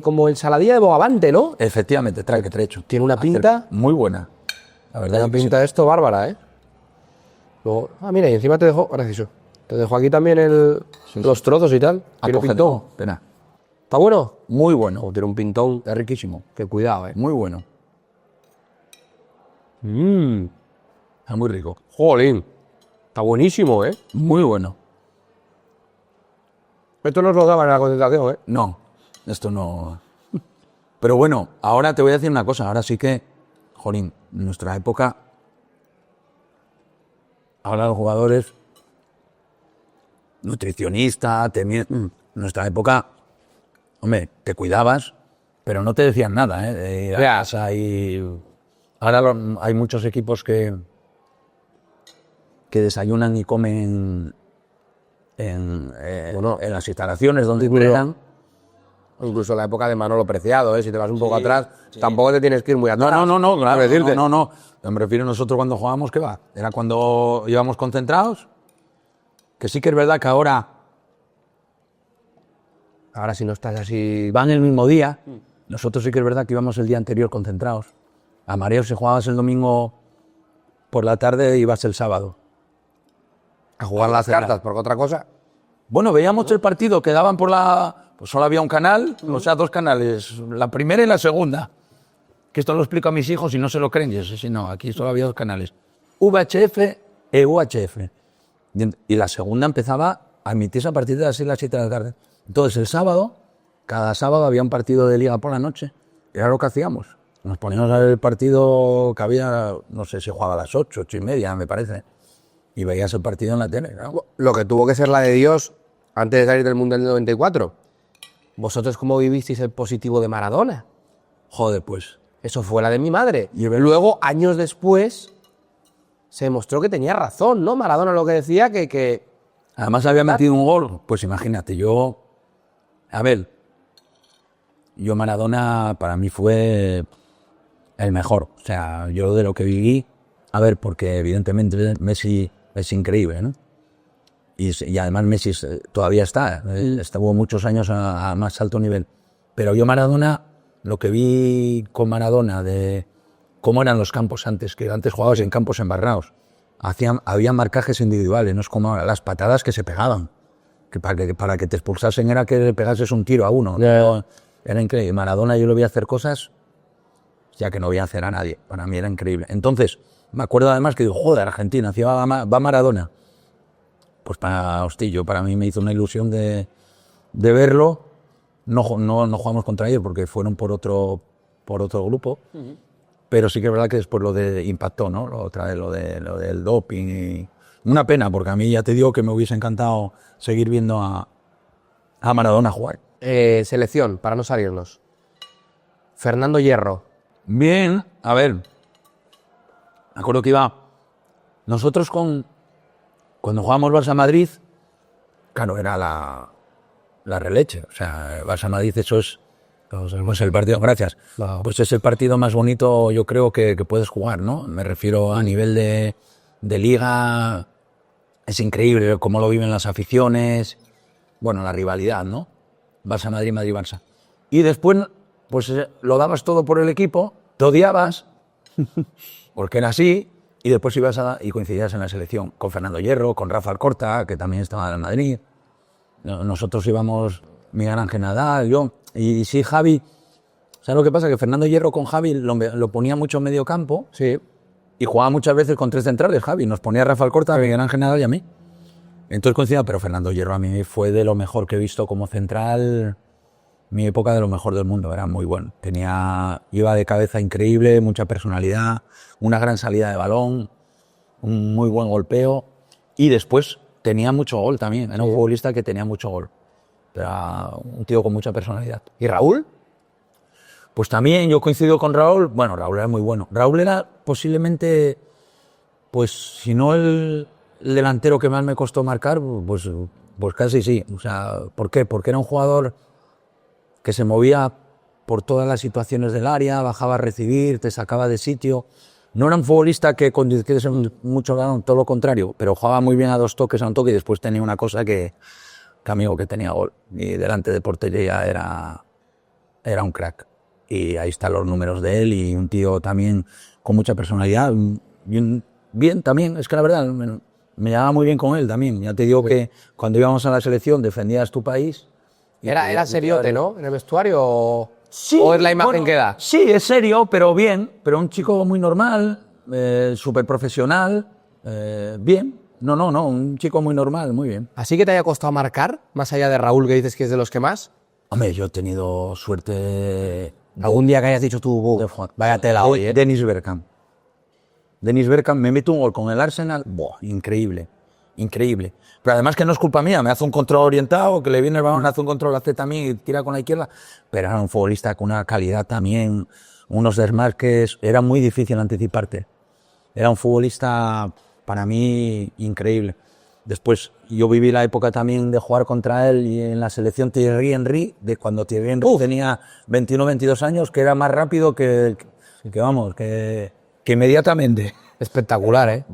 como ensaladilla de bogavante, ¿no? Efectivamente, que te he hecho. Tiene una pinta. Muy buena. La verdad. Una pinta de esto bárbara, ¿eh? Luego, mira, y encima te dejo, gracioso. Te dejo aquí también los trozos y tal. Tiene pintón. Pena. ¿Está bueno? Muy bueno. Tiene un pintón. Está riquísimo. Que cuidado, Muy bueno. Está muy rico. Jolín. Está buenísimo, ¿eh? Muy bueno. Esto no os lo daban en la concentración, ¿eh? No, esto no. Pero bueno, ahora te voy a decir una cosa. Ahora sí que, jolín, en nuestra época, ahora los jugadores, nutricionista, en nuestra época, hombre, te cuidabas, pero no te decían nada, ¿eh? De ir a casa y ahora hay muchos equipos que desayunan y comen en las instalaciones donde entrenan. Incluso en la época de Manolo Preciado, ¿eh? Si te vas un poco atrás, tampoco te tienes que ir muy atrás. No, claro. Decirte. No. Me refiero a nosotros cuando jugábamos, ¿qué va? Era cuando íbamos concentrados, que sí que es verdad que ahora si no estás así, van el mismo día. Nosotros sí que es verdad que íbamos el día anterior concentrados. A Mareo, si jugabas el domingo por la tarde, ibas el sábado. A jugar las cartas, porque otra cosa. Bueno, veíamos el partido que daban por pues solo había un canal, o sea, 2 canales, la primera y la segunda. Que esto lo explico a mis hijos y no se lo creen. Yo sé si no, aquí solo había 2 canales. VHF e UHF. Y la segunda empezaba a emitirse a partir de las 6 las 7 de la tarde. Entonces, el sábado, cada sábado había un partido de liga por la noche. Era lo que hacíamos. Nos poníamos a ver el partido que había, no sé si jugaba a las 8, 8:30, me parece. Y veías el partido en la tele, claro. Lo que tuvo que ser la de Dios antes de salir del Mundial del 94. ¿Vosotros cómo vivisteis el positivo de Maradona? Joder, pues. Eso fue la de mi madre. Y luego, años después, se demostró que tenía razón, ¿no? Maradona lo que decía que... Además había metido un gol. Pues imagínate, yo Maradona para mí fue el mejor. O sea, yo de lo que viví, porque evidentemente Messi es increíble, ¿no? Y además Messi todavía estuvo muchos años a más alto nivel. Pero yo Maradona, lo que vi con Maradona de cómo eran los campos antes, que antes jugabas en campos embarrados. Había marcajes individuales, no es como ahora, las patadas que se pegaban. Que para que te expulsasen era que le pegases un tiro a uno. ¿No? Era increíble. Maradona yo lo vi hacer cosas ya que no voy a hacer a nadie. Para mí era increíble. Entonces, me acuerdo además que digo, joder, Argentina, va Maradona. Pues para mí me hizo una ilusión de verlo. No jugamos contra ellos porque fueron por otro grupo. Uh-huh. Pero sí que es verdad que después impactó, ¿no? Otra vez lo del doping. Y una pena, porque a mí ya te digo que me hubiese encantado seguir viendo a Maradona jugar. Selección, para no salirnos. Fernando Hierro. Bien, me acuerdo que nosotros cuando jugábamos Barça-Madrid, claro, era la releche. O sea, Barça-Madrid, eso es pues el partido, gracias. No. Pues es el partido más bonito, yo creo, que puedes jugar, ¿no? Me refiero a nivel de liga, es increíble cómo lo viven las aficiones, bueno, la rivalidad, ¿no? Barça-Madrid, Madrid-Barça. Y después, pues lo dabas todo por el equipo, te odiabas, porque era así, y después ibas y coincidías en la selección con Fernando Hierro, con Rafa Alcorta, que también estaba en Madrid. Nosotros íbamos, Miguel Ángel Nadal, yo, y sí, Javi. ¿Sabes lo que pasa? Que Fernando Hierro con Javi lo ponía mucho en medio campo, Sí. y jugaba muchas veces con 3 centrales, Javi. Nos ponía Rafa Alcorta, Miguel Ángel Nadal y a mí. Entonces coincidía, pero Fernando Hierro a mí fue de lo mejor que he visto como central, mi época de lo mejor del mundo, era muy bueno. Iba de cabeza increíble, mucha personalidad, una gran salida de balón, un muy buen golpeo, y después tenía mucho gol también, era un futbolista que tenía mucho gol. Era un tío con mucha personalidad. ¿Y Raúl? Pues también yo coincido con Raúl. Bueno, Raúl era muy bueno. Raúl era posiblemente, pues si no el delantero que más me costó marcar, pues casi sí. O sea, ¿por qué? Porque era un jugador que se movía por todas las situaciones del área, bajaba a recibir, te sacaba de sitio. No era un futbolista que conduciese mucho balón, todo lo contrario, pero jugaba muy bien a 2 toques, a un toque, y después tenía una cosa que amigo, que tenía gol. Y delante de portería era un crack. Y ahí están los números de él, y un tío también con mucha personalidad. Bien también, es que la verdad me llevaba muy bien con él también. Ya te digo que cuando íbamos a la selección defendías tu país. Era seriote, ¿no? ¿En el vestuario Sí, o es la imagen bueno, que da? Sí, es serio, pero bien. Pero un chico muy normal, súper profesional, bien. No, un chico muy normal, muy bien. ¿Así que te haya costado marcar, más allá de Raúl, que dices que es de los que más? Hombre, yo he tenido suerte. ¿Algún día que hayas dicho tú, vaya tela hoy, Dennis Bergkamp. Dennis Bergkamp me mete un gol con el Arsenal, increíble, increíble. Pero además que no es culpa mía, me hace un control orientado, que le viene el balón, hace un control, hace también y tira con la izquierda. Pero era un futbolista con una calidad también, unos desmarques, era muy difícil anticiparte. Era un futbolista, para mí, increíble. Después yo viví la época también de jugar contra él y en la selección Thierry Henry, de cuando Thierry Henry tenía 21 o 22 años, que era más rápido que inmediatamente. Espectacular, ¿eh?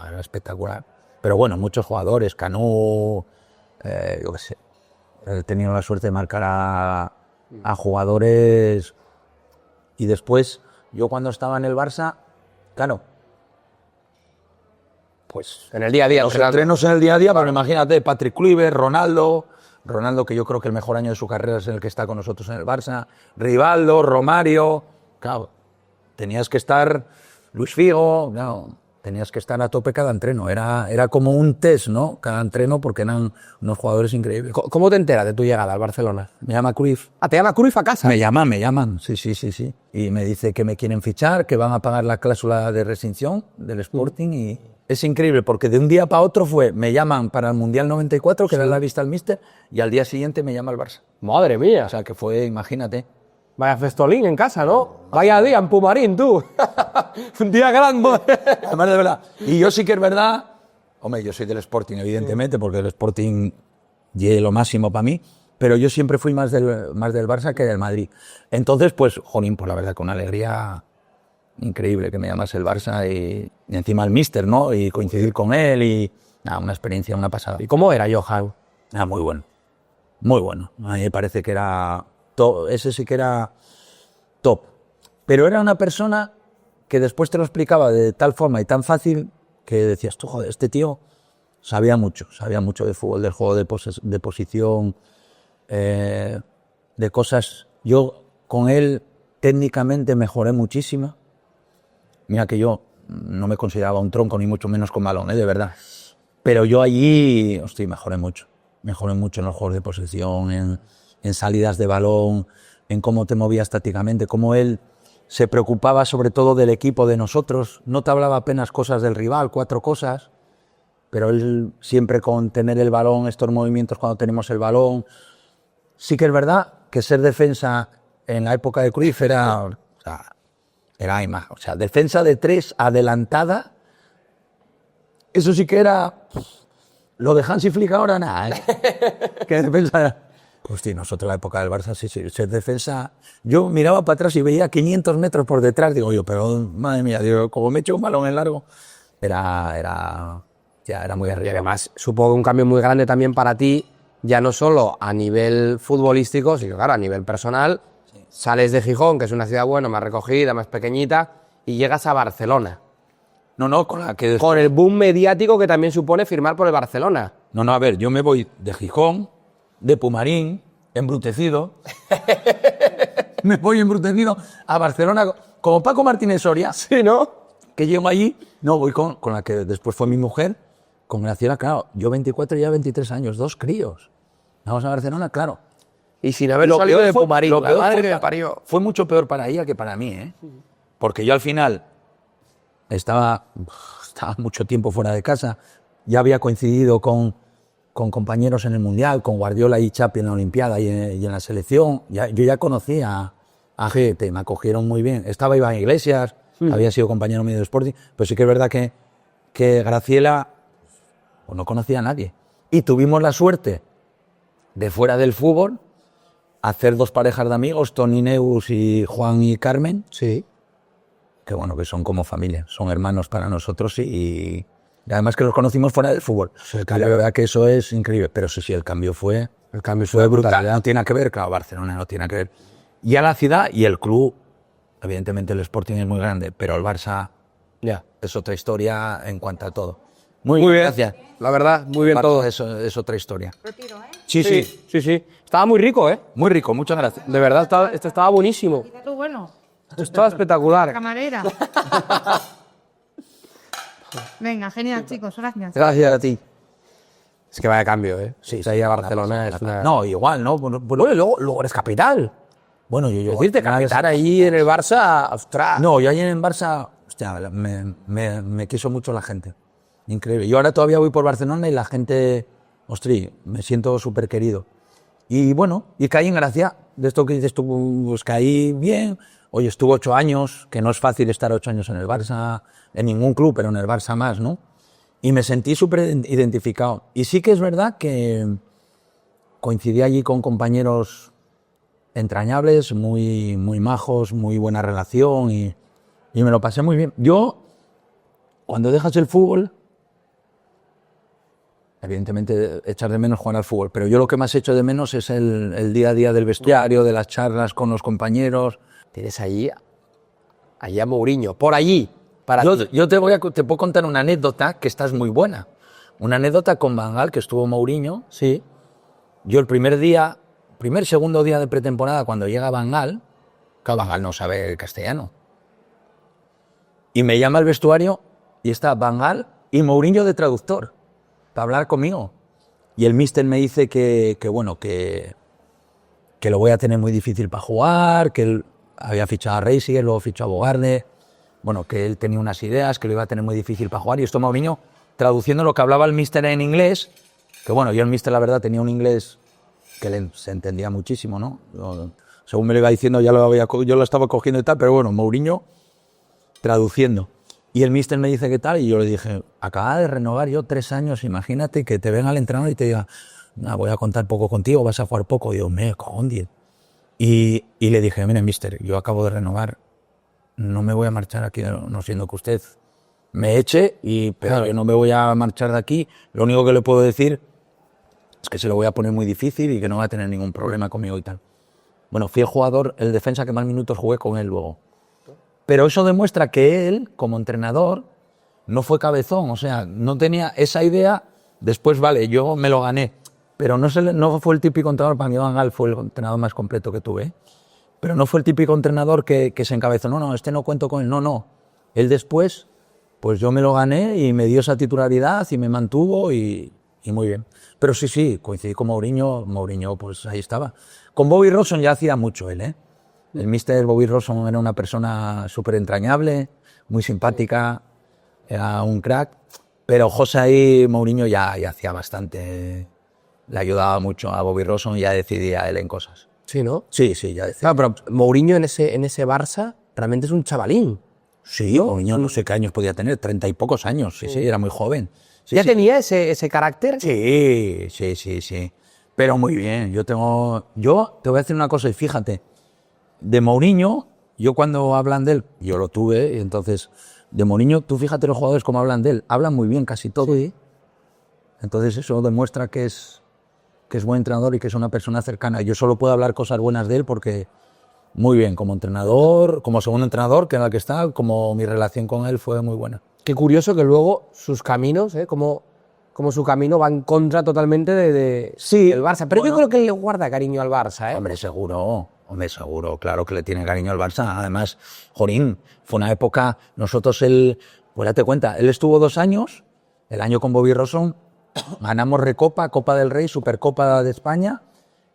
Era espectacular. Pero bueno, muchos jugadores, Canú, yo qué sé. He tenido la suerte de marcar a jugadores. Y después, yo cuando estaba en el Barça, claro, pues En el día a día. los entrenos en el día a día, pero imagínate, Patrick Kluivert, Ronaldo, que yo creo que el mejor año de su carrera es el que está con nosotros en el Barça, Rivaldo, Romario, claro, tenías que estar, Luis Figo, claro, tenías que estar a tope cada entreno, era como un test, ¿no? Cada entreno, porque eran unos jugadores increíbles. ¿Cómo te enteras de tu llegada al Barcelona? Me llama Cruyff. Ah, ¿te llama Cruyff a casa? Me llaman, sí. Y me dice que me quieren fichar, que van a pagar la cláusula de rescisión del Sporting y es increíble porque de un día para otro me llaman para el Mundial 94, que era la vista al míster, y al día siguiente me llama el Barça. Madre mía. O sea, que fue, imagínate. Vaya festolín en casa, ¿no? Vaya día en Pumarín, tú. Un día grande. Además, de verdad. Y yo sí que es verdad, hombre, yo soy del Sporting, evidentemente, porque el Sporting es lo máximo para mí, pero yo siempre fui más del Barça que del Madrid. Entonces, pues, jolín, pues la verdad, con una alegría increíble que me llamase el Barça y encima el míster, ¿no? Y coincidir con él y nada, una experiencia, una pasada. ¿Y cómo era Johan? Muy bueno. Muy bueno. A mí me parece que era top. Ese sí que era top. Pero era una persona que después te lo explicaba de tal forma y tan fácil que decías, tú, joder, este tío sabía mucho de fútbol, del juego de posición, de cosas. Yo con él técnicamente mejoré muchísimo. Mira que yo no me consideraba un tronco, ni mucho menos con balón, de verdad. Pero yo allí, mejoré mucho en los juegos de posesión, en salidas de balón, en cómo te movías tácticamente, cómo él se preocupaba sobre todo del equipo, de nosotros. No te hablaba apenas cosas del rival, 4 cosas, pero él siempre con tener el balón, estos movimientos cuando tenemos el balón. Sí que es verdad que ser defensa en la época de Cruyff era imagen. O sea, defensa de 3 adelantada, eso sí que era Lo de Hansi Flick ahora nada, ¿Qué defensa? Pues sí, nosotros en la época del Barça, sí, ser defensa... Yo miraba para atrás y veía 500 metros por detrás, digo yo, pero madre mía, digo, como me echo un balón en largo, era muy Y arriba. además, supongo que un cambio muy grande también para ti, ya no solo a nivel futbolístico, sino claro, a nivel personal. Sales de Gijón, que es una ciudad, bueno, más recogida, más pequeñita, y llegas a Barcelona. No, con la que... Con el boom mediático que también supone firmar por el Barcelona. No, a ver, yo me voy de Gijón, de Pumarín, embrutecido. Me voy embrutecido a Barcelona, como Paco Martínez Soria. Sí, ¿no? Que llego allí, no, voy con la que después fue mi mujer, con Graciela, claro, yo 24 y ella 23 años, 2 críos. Vamos a Barcelona, claro. Y sin haber Lo salido peor de fue- Pumarín, lo la peor madre fue que me pa- parió. Fue mucho peor para ella que para mí, ¿eh? Porque yo al final estaba mucho tiempo fuera de casa, ya había coincidido con compañeros en el Mundial, con Guardiola y Xavi en la Olimpiada y en la selección. Yo ya conocía a gente, me acogieron muy bien. Estaba Iván Iglesias, había sido compañero mío de Sporting, pero sí que es verdad que Graciela pues, no conocía a nadie. Y tuvimos la suerte de fuera del fútbol hacer 2 parejas de amigos, Toni Neus y Juan y Carmen, Sí. que bueno, que son como familia, son hermanos para nosotros y además que los conocimos fuera del fútbol. cambio- La verdad que eso es increíble, pero sí, el cambio fue fue brutal. No tiene que ver, claro, Barcelona no tiene que ver. Ya la ciudad y el club, evidentemente el Sporting es muy grande, pero el Barça Ya. es otra historia en cuanto a todo. Muy bien. Gracias. La verdad, muy bien Barça todo. es otra historia. Retiro, ¿eh? Sí, sí, Sí. Estaba muy rico, ¿eh? muy rico, muchas gracias. De verdad, esto estaba buenísimo. Quita tú, bueno, Esto estaba espectacular. camarera. Venga, genial, chicos, gracias. Gracias a ti. Es que vaya cambio, ¿eh? Sí, ahí a Barcelona es una... No, igual, ¿no? Bueno, Bueno, y luego eres capital. bueno, yo Decirte, capital ahí en el Barça, ostras. No, yo ayer en Barça, hostia, me quiso mucho la gente. Increíble. Yo ahora todavía voy por Barcelona y la gente, ostras, me siento súper querido. Y bueno, y caí en gracia de esto que dices tú, pues caí bien. Oye, estuve 8 años, que no es fácil estar 8 años en el Barça, en ningún club, pero en el Barça más, ¿no? Y me sentí súper identificado. Y sí que es verdad que coincidí allí con compañeros entrañables, muy majos, muy buena relación y me lo pasé muy bien. Yo, cuando dejas el fútbol, evidentemente echar de menos jugar al fútbol, pero yo lo que más echo de menos es el día a día del vestuario, de las charlas con los compañeros. Tienes allí a Mourinho, por allí, para ti. Yo te puedo contar una anécdota que esta es muy buena. Una anécdota con Van Gaal, que estuvo Mourinho. Sí. Yo el segundo día de pretemporada, cuando llega Van Gaal, claro, Van Gaal no sabe castellano. Y me llama al vestuario y está Van Gaal y Mourinho de traductor para hablar conmigo. Y el míster me dice que lo voy a tener muy difícil para jugar, que él había fichado a Reisiger, luego fichó a Bogarde, bueno, que él tenía unas ideas, que lo iba a tener muy difícil para jugar. Y esto Mourinho traduciendo lo que hablaba el míster en inglés, que bueno, yo el míster la verdad tenía un inglés que se entendía muchísimo, ¿no? Según me lo iba diciendo yo lo estaba cogiendo y tal, pero bueno, Mourinho traduciendo. Y el míster me dice qué tal, y yo le dije, acaba de renovar yo 3 años, imagínate que te venga al entrenador y te diga, nah, voy a contar poco contigo, vas a jugar poco. Y yo, me cago en 10. Y le dije, mire, míster, yo acabo de renovar, no me voy a marchar aquí, no siendo que usted me eche, pero yo no me voy a marchar de aquí. Lo único que le puedo decir es que se lo voy a poner muy difícil y que no va a tener ningún problema conmigo y tal. Bueno, fui el jugador, el defensa que más minutos jugué con él luego. Pero eso demuestra que él, como entrenador, no fue cabezón, o sea, no tenía esa idea. Después, vale, yo me lo gané, pero no fue el típico entrenador. Para mí Van Gaal fue el entrenador más completo que tuve, pero no fue el típico entrenador que se encabezó. No, este no cuento con él, no. Él después, pues yo me lo gané y me dio esa titularidad y me mantuvo y muy bien. Pero sí, coincidí con Mourinho pues ahí estaba. Con Bobby Robson ya hacía mucho él, ¿eh? El míster Bobby Robson era una persona súper entrañable, muy simpática, era un crack, pero José ahí, Mourinho ya hacía bastante, le ayudaba mucho a Bobby Robson y ya decidía él en cosas. Sí, ¿no? Sí, ya decía. Claro, pero Mourinho en ese Barça realmente es un chavalín. Sí, Mourinho no sé qué años podía tener, 30 y pocos años, sí, era muy joven. Sí, ¿Ya sí. tenía ese carácter? Sí. Pero muy bien, yo te voy a decir una cosa y fíjate, de Mourinho, yo cuando hablan de él, yo lo tuve, y entonces, de Mourinho, tú fíjate los jugadores cómo hablan de él, hablan muy bien casi todo. Sí. Entonces eso demuestra que es buen entrenador y que es una persona cercana. Yo solo puedo hablar cosas buenas de él porque muy bien, como entrenador, como segundo entrenador, que era el que está, como mi relación con él fue muy buena. Qué curioso que luego sus caminos, como su camino va en contra totalmente del Barça. Pero yo creo que él le guarda cariño al Barça, ¿eh? Hombre, seguro, claro que le tiene cariño al Barça. Además, Jorín, fue una época, pues date cuenta, él estuvo 2 años, el año con Bobby Robson, ganamos Recopa, Copa del Rey, Supercopa de España,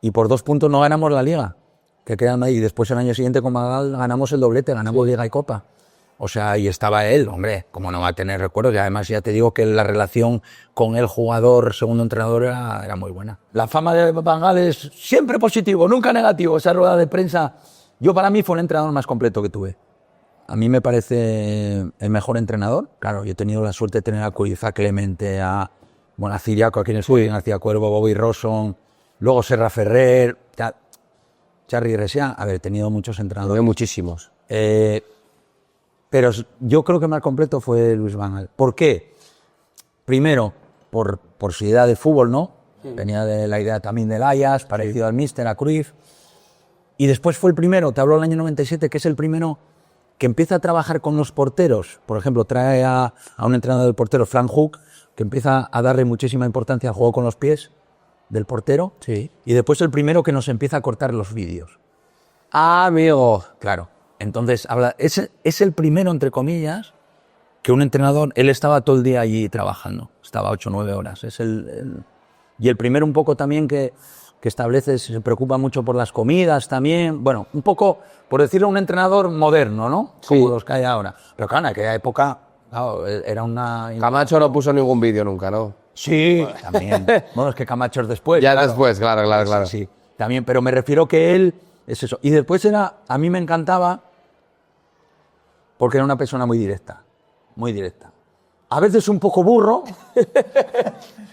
y por 2 puntos no ganamos la Liga, que quedan ahí. Y después el año siguiente con Magal ganamos el doblete, ganamos Liga y Copa. O sea, y estaba él, hombre, como no va a tener recuerdos. Y además ya te digo que la relación con el jugador, segundo entrenador, era muy buena. La fama de Van Gaal es siempre positivo, nunca negativo. Esa rueda de prensa, para mí fue el entrenador más completo que tuve. A mí me parece el mejor entrenador. Claro, yo he tenido la suerte de tener a Cruyff, a Clemente, a Ciriaco, aquí en el Sporting, García Cuervo, Bobby Robson, luego Serra Ferrer, Charly Resià. He tenido muchos entrenadores. Muchísimos. Pero yo creo que más completo fue Luis Van Gaal. ¿Por qué? Primero, por su idea de fútbol, ¿no? Venía de la idea también del Ajax, parecido al míster, a Cruyff. Y después fue el primero, te hablo del año 97, que es el primero que empieza a trabajar con los porteros. Por ejemplo, trae a un entrenador del portero, Frank Hook, que empieza a darle muchísima importancia al juego con los pies del portero. Sí. Y después el primero que nos empieza a cortar los vídeos. Ah, amigo. Claro. Entonces, es el primero, entre comillas, que un entrenador, él estaba todo el día allí trabajando, estaba 8 o 9 horas. Y el primero un poco también que establece, se preocupa mucho por las comidas también. Bueno, un poco, por decirlo, un entrenador moderno, ¿no? Sí. Como los que hay ahora. Pero claro, en aquella época, claro, era una... Camacho no puso ningún vídeo nunca, ¿no? Sí, también. Bueno, es que Camacho es después. Ya claro. después, claro. Sí, también, pero me refiero que él es eso. Y después a mí me encantaba porque era una persona muy directa. A veces un poco burro,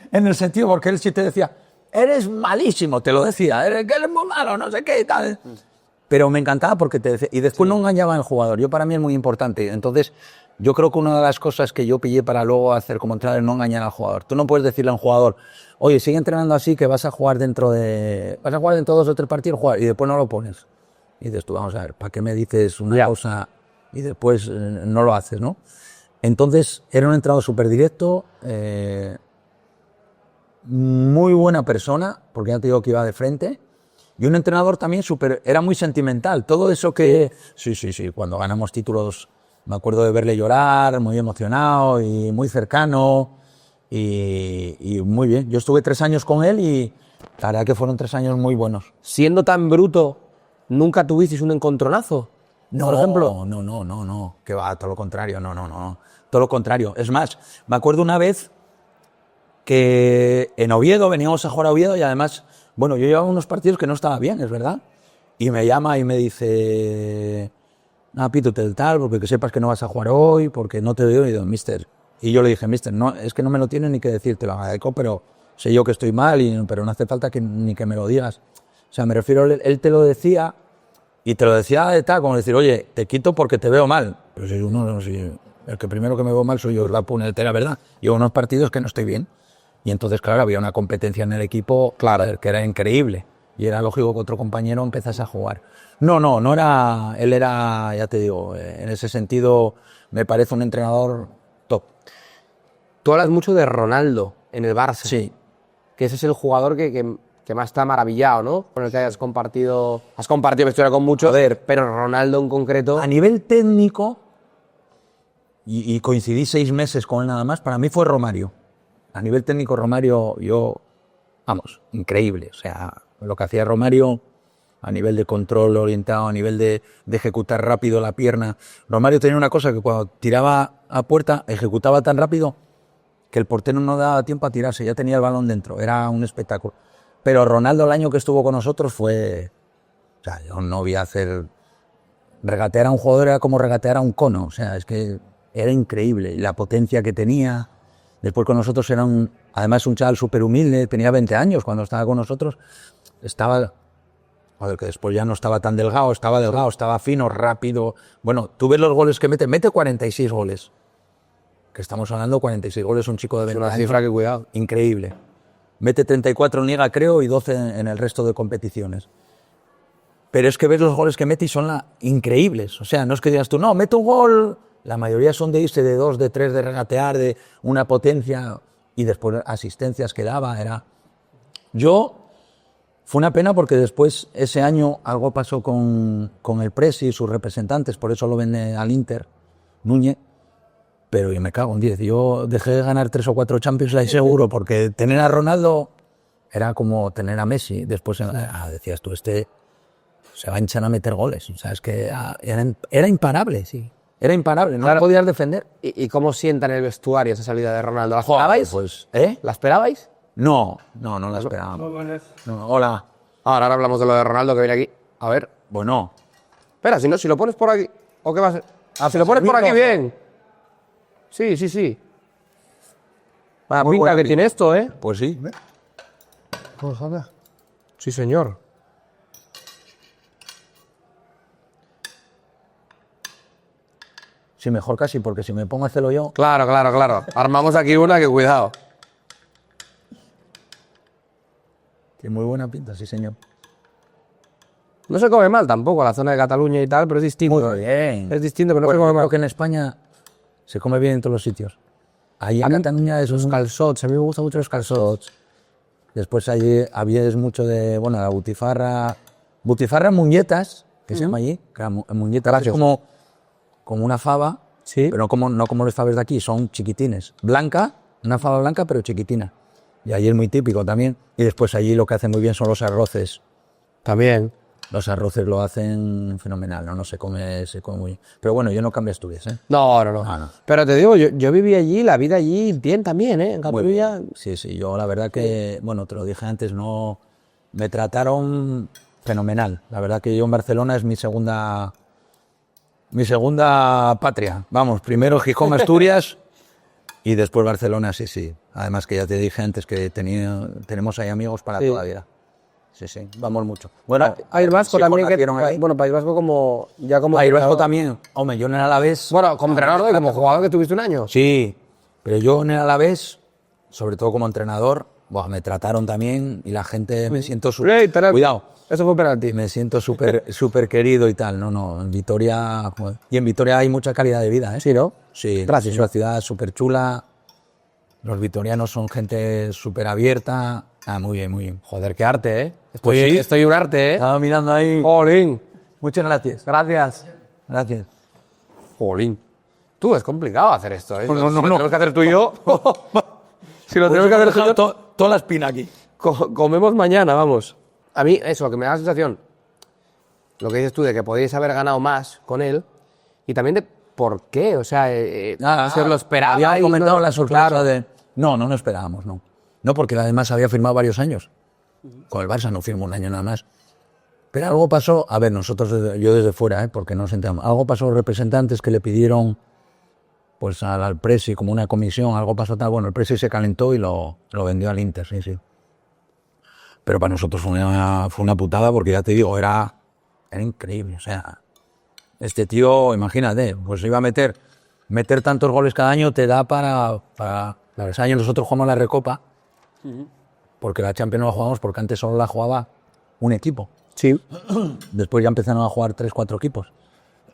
en el sentido, porque él sí te decía, eres malísimo, te lo decía, eres muy malo, no sé qué y tal. Pero me encantaba porque te decía, y después no engañaba al jugador. Para mí es muy importante. Entonces, yo creo que una de las cosas que yo pillé para luego hacer como entrenador es no engañar al jugador. Tú no puedes decirle a un jugador, oye, sigue entrenando así que vas a jugar dentro de 2 o 3 partidos, y después no lo pones. Y dices tú, vamos a ver, ¿para qué me dices una cosa y después no lo haces, no? Entonces, era un entrenador súper directo, muy buena persona, porque ya te digo que iba de frente, y un entrenador también era muy sentimental. Todo eso que... Sí, cuando ganamos títulos me acuerdo de verle llorar, muy emocionado y muy cercano, y muy bien. Yo estuve 3 años con él y la verdad que fueron 3 años muy buenos. Siendo tan bruto, ¿nunca tuvisteis un encontronazo? No, por ejemplo. No, que va, todo lo contrario, no, todo lo contrario. Es más, me acuerdo una vez que en Oviedo, veníamos a jugar a Oviedo y además, yo llevaba unos partidos que no estaba bien, es verdad, y me llama y me dice, pítote tal, porque que sepas que no vas a jugar hoy, porque no te digo, y digo, mister, y yo le dije, mister, no, es que no me lo tiene ni que decir, te lo agradezco, pero sé yo que estoy mal, pero no hace falta ni que me lo digas. O sea, me refiero, él te lo decía, y te lo decía de tal, como decir, oye, te quito porque te veo mal. Pero si el que primero que me veo mal soy yo, la puñetera verdad. Llevo unos partidos que no estoy bien. Y entonces, claro, había una competencia en el equipo, claro, que era increíble. Y era lógico que otro compañero empezase a jugar. No era... Él era, ya te digo, en ese sentido, me parece un entrenador top. Tú hablas mucho de Ronaldo en el Barça. Sí. Que ese es el jugador que más está maravillado, ¿no? Con el que has compartido historia con muchos, pero Ronaldo en concreto... A nivel técnico, y coincidí 6 meses con él nada más, para mí fue Romario. A nivel técnico, Romario, increíble. O sea, lo que hacía Romario a nivel de control orientado, a nivel de ejecutar rápido la pierna. Romario tenía una cosa que cuando tiraba a puerta, ejecutaba tan rápido que el portero no daba tiempo a tirarse, ya tenía el balón dentro, era un espectáculo. Pero Ronaldo el año que estuvo con nosotros fue... O sea, yo no vi hacer regatear a un jugador era como regatear a un cono, o sea, es que era increíble, y la potencia que tenía. Después con nosotros era además un chaval súper humilde, tenía 20 años cuando estaba con nosotros, estaba, joder, que después ya no estaba tan delgado, estaba fino, rápido. Bueno, tú ves los goles que mete 46 goles, que estamos hablando 46 goles, un chico de 20 Es una años, cifra que cuidado. increíble. Mete 34 en Liga, creo, y 12 en el resto de competiciones. Pero es que ves los goles que mete y son increíbles. O sea, no es que digas tú, no, mete un gol. La mayoría son de irse de 2, de 3, de regatear, de una potencia. Y después asistencias que daba. Fue una pena porque después, ese año, algo pasó con el Presi y sus representantes. Por eso lo vende al Inter, Núñez. Pero yo me cago en 10. Yo dejé de ganar 3 o 4 Champions ahí seguro, porque tener a Ronaldo era como tener a Messi. Después decías tú, se va a hinchar a meter goles. O sea, es que era imparable, sí. Era imparable, no Claro. lo podías defender. ¿Y cómo sienta en el vestuario esa salida de Ronaldo? ¿La esperabais? Pues, ¿La esperabais? No la esperábamos. No, hola. Ahora hablamos de lo de Ronaldo que viene aquí. A ver. Bueno, Espera, si lo pones por aquí. ¿O qué va a ser? Si lo pones por aquí, bien. Sí. Vaya Muy pinta buena que pinta. tiene esto, ¿eh? pues sí. Sí, señor. Sí, mejor casi, porque si me pongo a hacerlo yo... Claro. Armamos aquí una que cuidado. Tiene muy buena pinta, sí, señor. No se come mal tampoco la zona de Cataluña y tal, pero es distinto. Muy bien. Es distinto, pero no Bueno, se come creo mal. que en España se come bien en todos los sitios. Ahí en Cataluña eso es Los calçots, a mí me gustan mucho los calçots. Después allí había mucho de, bueno, la butifarra muñetas, que se llama allí, que muñetas, Gracias. es como una fava, Sí. pero no como los faves de aquí, son chiquitines. Blanca, una fava blanca, pero chiquitina. Y allí es muy típico también. Y después allí lo que hacen muy bien son los arroces. También. Los arroces lo hacen fenomenal, ¿no? Se come muy bien. Pero bueno, yo no cambio Asturias, ¿eh? No. Ah, no. Pero te digo, yo viví allí, la vida allí bien también, ¿eh? En Muy Cataluña. bien. Sí, yo la verdad que, bueno, te lo dije antes, no me trataron fenomenal. La verdad que yo en Barcelona es mi segunda patria. Vamos, primero Gijón, Asturias y después Barcelona, sí. Además que ya te dije antes que tenemos ahí amigos para Sí. toda la vida. Sí, vamos mucho. Bueno, País Vasco sí, también. nacieron ahí. Bueno, País Vasco como... Ya como País Vasco también. Hombre, yo en el Alavés... Bueno, como entrenador, ¿no? Y como jugador que tuviste un año. Sí, pero yo en el Alavés, sobre todo como entrenador, me trataron también y la gente me siento súper... Ey, penalti. Cuidado. Eso fue penalti. Me siento súper querido y tal. No, en Vitoria... joder. Y en Vitoria hay mucha calidad de vida, ¿eh? Sí, ¿no? Sí, Gracias. es una ciudad súper chula. Los vitorianos son gente súper abierta. Muy bien. Joder, qué arte, ¿eh? Pues sí. Estoy un arte, ¿eh? Estaba mirando ahí. Jolín. Muchas gracias. Gracias. Gracias. Jolín. Tú, es complicado hacer esto, ¿eh? No. Si lo tenemos que hacer tú y yo... si lo tenemos que hacer tú y yo... Toda la espina aquí. Comemos mañana, vamos. A mí, eso, que me da la sensación, lo que dices tú, de que podéis haber ganado más con él, y también de por qué, o sea, se os lo esperaba. Había y comentado no- la sorpresa Claro. de... No lo esperábamos, no. No, porque además había firmado varios años. Con el Barça no firmó un año nada más. Pero algo pasó, a ver, yo desde fuera, porque no nos enteramos, algo pasó a los representantes que le pidieron pues al Presi como una comisión, algo pasó tal, bueno, el Presi se calentó y lo vendió al Inter, sí. Pero para nosotros fue una putada porque ya te digo, era increíble, o sea, este tío, imagínate, pues iba a meter tantos goles cada año te da para ese año nosotros jugamos la Recopa, porque la Champions no la jugamos porque antes solo la jugaba un equipo. Sí. Después ya empezaron a jugar 3, 4 equipos.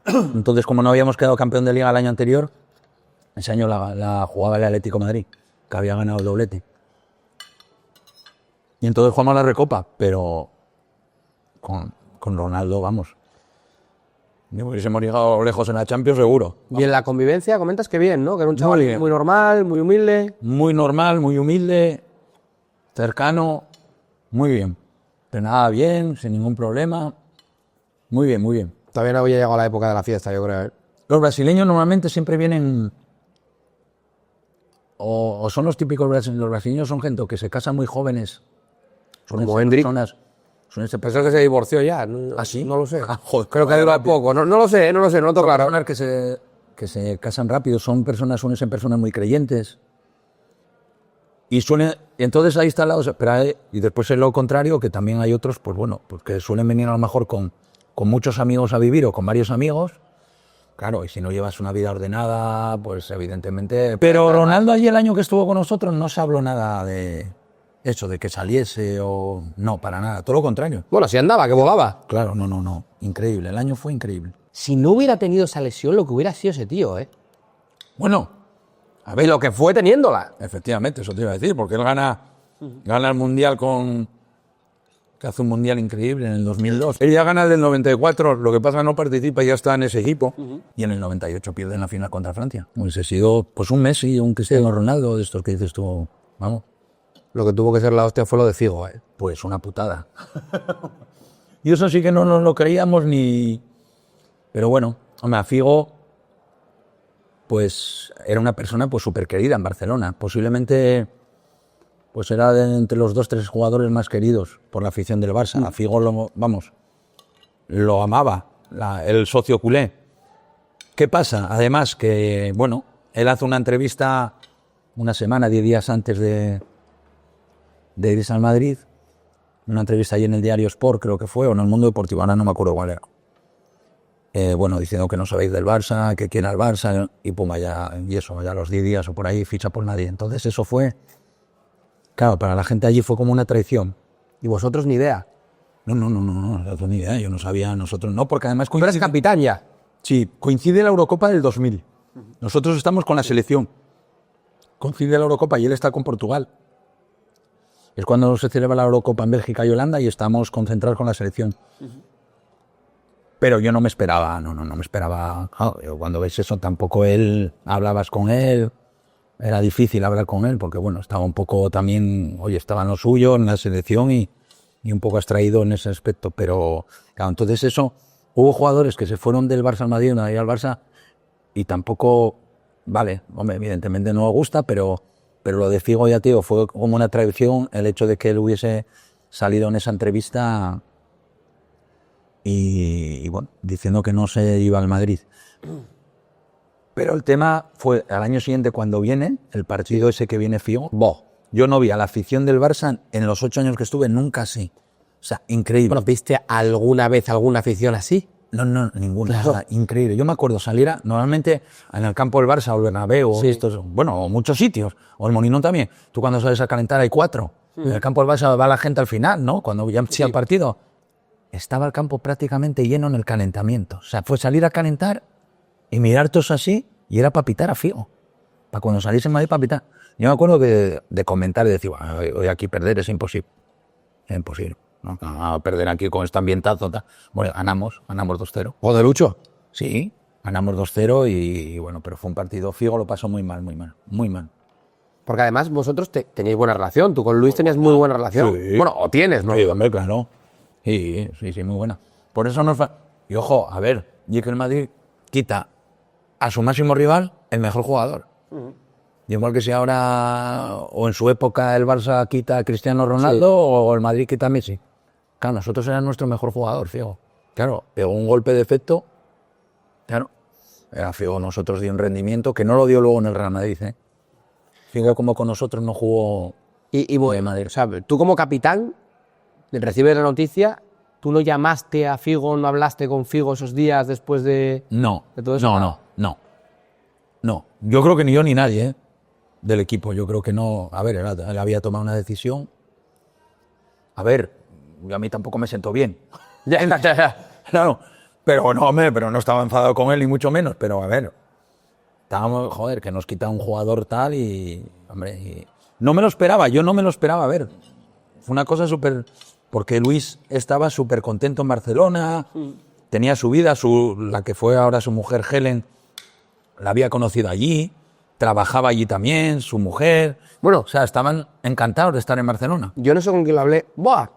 Entonces, como no habíamos quedado campeón de Liga el año anterior, ese año la jugaba el Atlético de Madrid, que había ganado el doblete. Y entonces jugamos la Recopa, pero con Ronaldo, vamos. Ni hubiésemos llegado lejos en la Champions, seguro. Y en la convivencia comentas que bien, ¿no? Que era un chaval bien. muy normal, muy humilde. Muy normal, muy humilde, cercano, muy bien. Entrenaba bien, sin ningún problema. Muy bien. Todavía no había llegado la época de la fiesta, yo creo, ¿eh? Los brasileños normalmente siempre vienen, o son los típicos brasileños, los brasileños son gente que se casan muy jóvenes, Como Hendrik. Suelen ser Pensé que se divorció ya. ¿Ah, sí? No lo sé. Joder, Creo que dura poco. No lo sé, no lo tengo claro. personas que se casan rápido, suelen ser personas muy creyentes. Y entonces ahí está el lado, pero y después es lo contrario, que también hay otros, pues bueno, pues que suelen venir a lo mejor con muchos amigos a vivir o con varios amigos. Claro, y si no llevas una vida ordenada, pues evidentemente... Pero Ronaldo allí el año que estuvo con nosotros no se habló nada de eso, de que saliese o... No, para nada, todo lo contrario. Bueno, así andaba, que volaba. Claro, no, increíble, el año fue increíble. Si no hubiera tenido esa lesión, lo que hubiera sido ese tío, ¿eh? Bueno, a ver, Y lo que fue teniéndola. efectivamente, eso te iba a decir, porque él gana el Mundial que hace un Mundial increíble en el 2002. Él ya gana el del 94, lo que pasa es que no participa y ya está en ese equipo. Y en el 98 pierde en la final contra Francia. Hubiese sido pues un Messi, un Cristiano Ronaldo, de estos que dices tú, vamos, Lo que tuvo que ser la hostia fue lo de Figo, ¿eh? pues una putada. Y eso sí que no nos lo creíamos ni... Pero bueno, hombre, a Figo, pues era una persona pues súper querida en Barcelona. Posiblemente... pues era entre los 2-3 jugadores más queridos por la afición del Barça. A Figo lo amaba el socio culé. ¿Qué pasa? Además que, bueno, él hace una entrevista una semana, 10 días antes de irse al Madrid, una entrevista ahí en el diario Sport, creo que fue, o en el Mundo Deportivo, ahora no me acuerdo cuál era. Bueno, diciendo que no sabéis del Barça, que quiere al Barça, y pum, ya a los 10 días o por ahí ficha por nadie. Entonces eso fue... Claro, para la gente allí fue como una traición. Y vosotros ni idea. No tengo ni idea, yo no sabía, nosotros no, porque además Tú eres capitán ya. Sí, coincide la Eurocopa del 2000. Nosotros estamos con la selección. Coincide la Eurocopa y él está con Portugal. Es cuando se celebra la Eurocopa en Bélgica y Holanda y estamos concentrados con la selección. Pero yo no me esperaba, no me esperaba. Claro, cuando ves eso, tampoco hablabas con él. Era difícil hablar con él porque, bueno, estaba un poco también, estaba en lo suyo, en la selección y un poco abstraído en ese aspecto. Pero, claro, entonces eso, hubo jugadores que se fueron del Barça al Madrid, al Barça, y tampoco, vale, hombre, evidentemente no me gusta, pero lo de Figo, ya tío, fue como una traición el hecho de que él hubiese salido en esa entrevista y bueno, diciendo que no se iba al Madrid. Pero el tema fue, al año siguiente cuando viene, el partido ese que viene Figo, yo no vi a la afición del Barça en los 8 años que estuve, nunca así. O sea, increíble. Bueno, ¿viste alguna vez alguna afición así? No, ninguna. Claro. O sea, increíble. Yo me acuerdo salir normalmente en el campo del Barça o el Bernabéu, o muchos sitios, o el Molinón también. Tú cuando sales a calentar hay 4. En el campo del Barça va la gente al final, ¿no? Cuando ya empieza el partido. Estaba el campo prácticamente lleno en el calentamiento. O sea, fue salir a calentar y mirar todos así, y era para pitar a Figo. Para cuando saliese en Madrid, para pitar. Yo me acuerdo que de comentar y decir, bueno, hoy aquí perder es imposible. Es imposible. No, a perder aquí con este ambientazo. Bueno, ganamos 2-0. ¿Joder, Lucho? Sí, ganamos 2-0 y bueno, pero fue un partido, Figo lo pasó muy mal. Porque además vosotros tenéis buena relación. Tú con Luis tenías muy buena relación. Sí. Bueno, o tienes, ¿no? Sí, hombre, claro. Sí, muy buena. Por eso nos... Y ojo, a ver, y que el Madrid quita a su máximo rival el mejor jugador. Y igual que si ahora, o en su época, el Barça quita a Cristiano Ronaldo, o el Madrid quita a Messi. Claro, nosotros era nuestro mejor jugador, Figo. Claro, pegó un golpe de efecto. Claro, era Figo, nosotros dio un rendimiento que no lo dio luego en el Real Madrid, ¿eh? Figo como con nosotros no jugó bueno, Madrid. O sea, tú como capitán recibes la noticia, ¿tú no llamaste a Figo, no hablaste con Figo esos días después de todo eso? No. Yo creo que ni yo ni nadie, del equipo. Yo creo que no. A ver, él había tomado una decisión. A ver, a mí tampoco me sentó bien. Claro. Pero no estaba enfadado con él, ni mucho menos. Pero a ver, estábamos, que nos quita un jugador tal y, hombre, no me lo esperaba, yo no me lo esperaba, a ver. Fue una cosa súper... Porque Luis estaba súper contento en Barcelona, tenía su vida, la que fue ahora su mujer Helen, la había conocido allí, trabajaba allí también, su mujer. Bueno, o sea, estaban encantados de estar en Barcelona. Yo no sé con quién lo hablé. ¡Buah!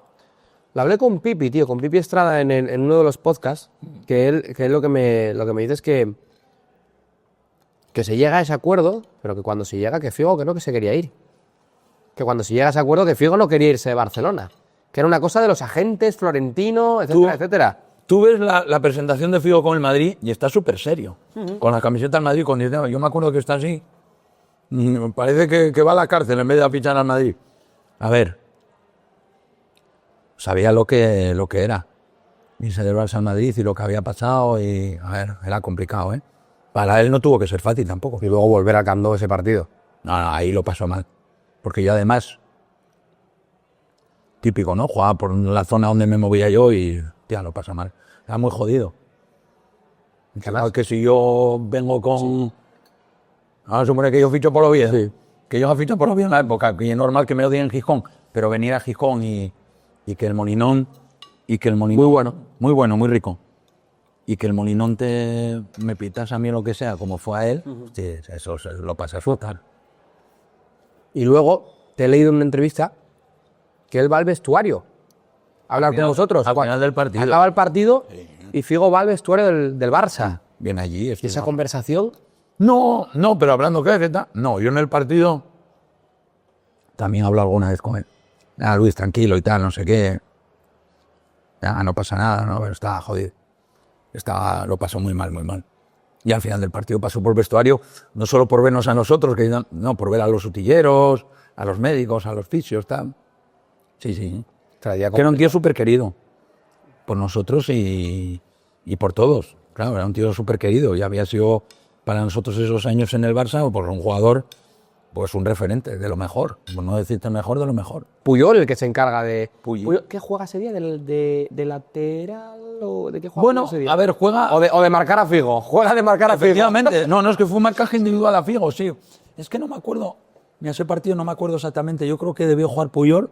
Lo hablé con Pipi, tío, con Pipi Estrada en uno de los podcasts, que él lo que me dice es que se llega a ese acuerdo, pero que cuando se llega, que Figo que no, que se quería ir. Que cuando se llega a ese acuerdo, que Figo no quería irse de Barcelona. que era una cosa de los agentes, Florentino, etcétera, etcétera. Tú ves la presentación de Figo con el Madrid y está súper serio. Con la camiseta del Madrid, con 10 años. Yo me acuerdo que está así. Parece que va a la cárcel en vez de fichar al Madrid. A ver, sabía lo que era irse del Barça al Madrid y lo que había pasado y, a ver, era complicado, ¿eh? Para él no tuvo que ser fácil tampoco. Y luego volver al Camp Nou ese partido. No, ahí lo pasó mal. Porque yo además, típico, ¿no? Jugaba por la zona donde me movía yo y, tía, lo pasa mal. Era muy jodido. Claro que si yo vengo con... Ahora supone que yo ficho por Oviedo. Sí. Que yo ficho por Oviedo en la época, que es normal que me odien en Gijón, pero venir a Gijón y que el Molinón... Muy bueno, muy rico. Y que el Molinón me pitas a mí lo que sea, como fue a él, sí, eso lo pasa a flotar. Y luego te he leído en una entrevista que él va al vestuario a hablar con vosotros. Al final del partido. Acaba el partido y Figo va al vestuario del Barça. Viene allí. ¿Y esa conversación? No, pero hablando qué tal. No, yo en el partido también hablo alguna vez con él. Luis, tranquilo y tal, no sé qué. Ya, no pasa nada, ¿no? Pero estaba jodido. Lo pasó muy mal, muy mal. Y al final del partido pasó por vestuario, no solo por vernos a nosotros, por ver a los utilleros, a los médicos, a los fisios, tal. Sí. Que era un tío súper querido. Por nosotros y por todos. Claro, era un tío súper querido y había sido para nosotros esos años en el Barça, pues un jugador, pues un referente de lo mejor. Por no decirte mejor, de lo mejor. Puyol, el que se encarga de... Puyol, ¿qué juega ese día? ¿De lateral o de qué juega? Bueno, ese día? a ver, juega... O de marcar a Figo. Juega de marcar a Figo. Efectivamente. No, es que fue un marcaje individual a Figo, sí. Es que no me acuerdo. En ese partido no me acuerdo exactamente. Yo creo que debió jugar Puyol.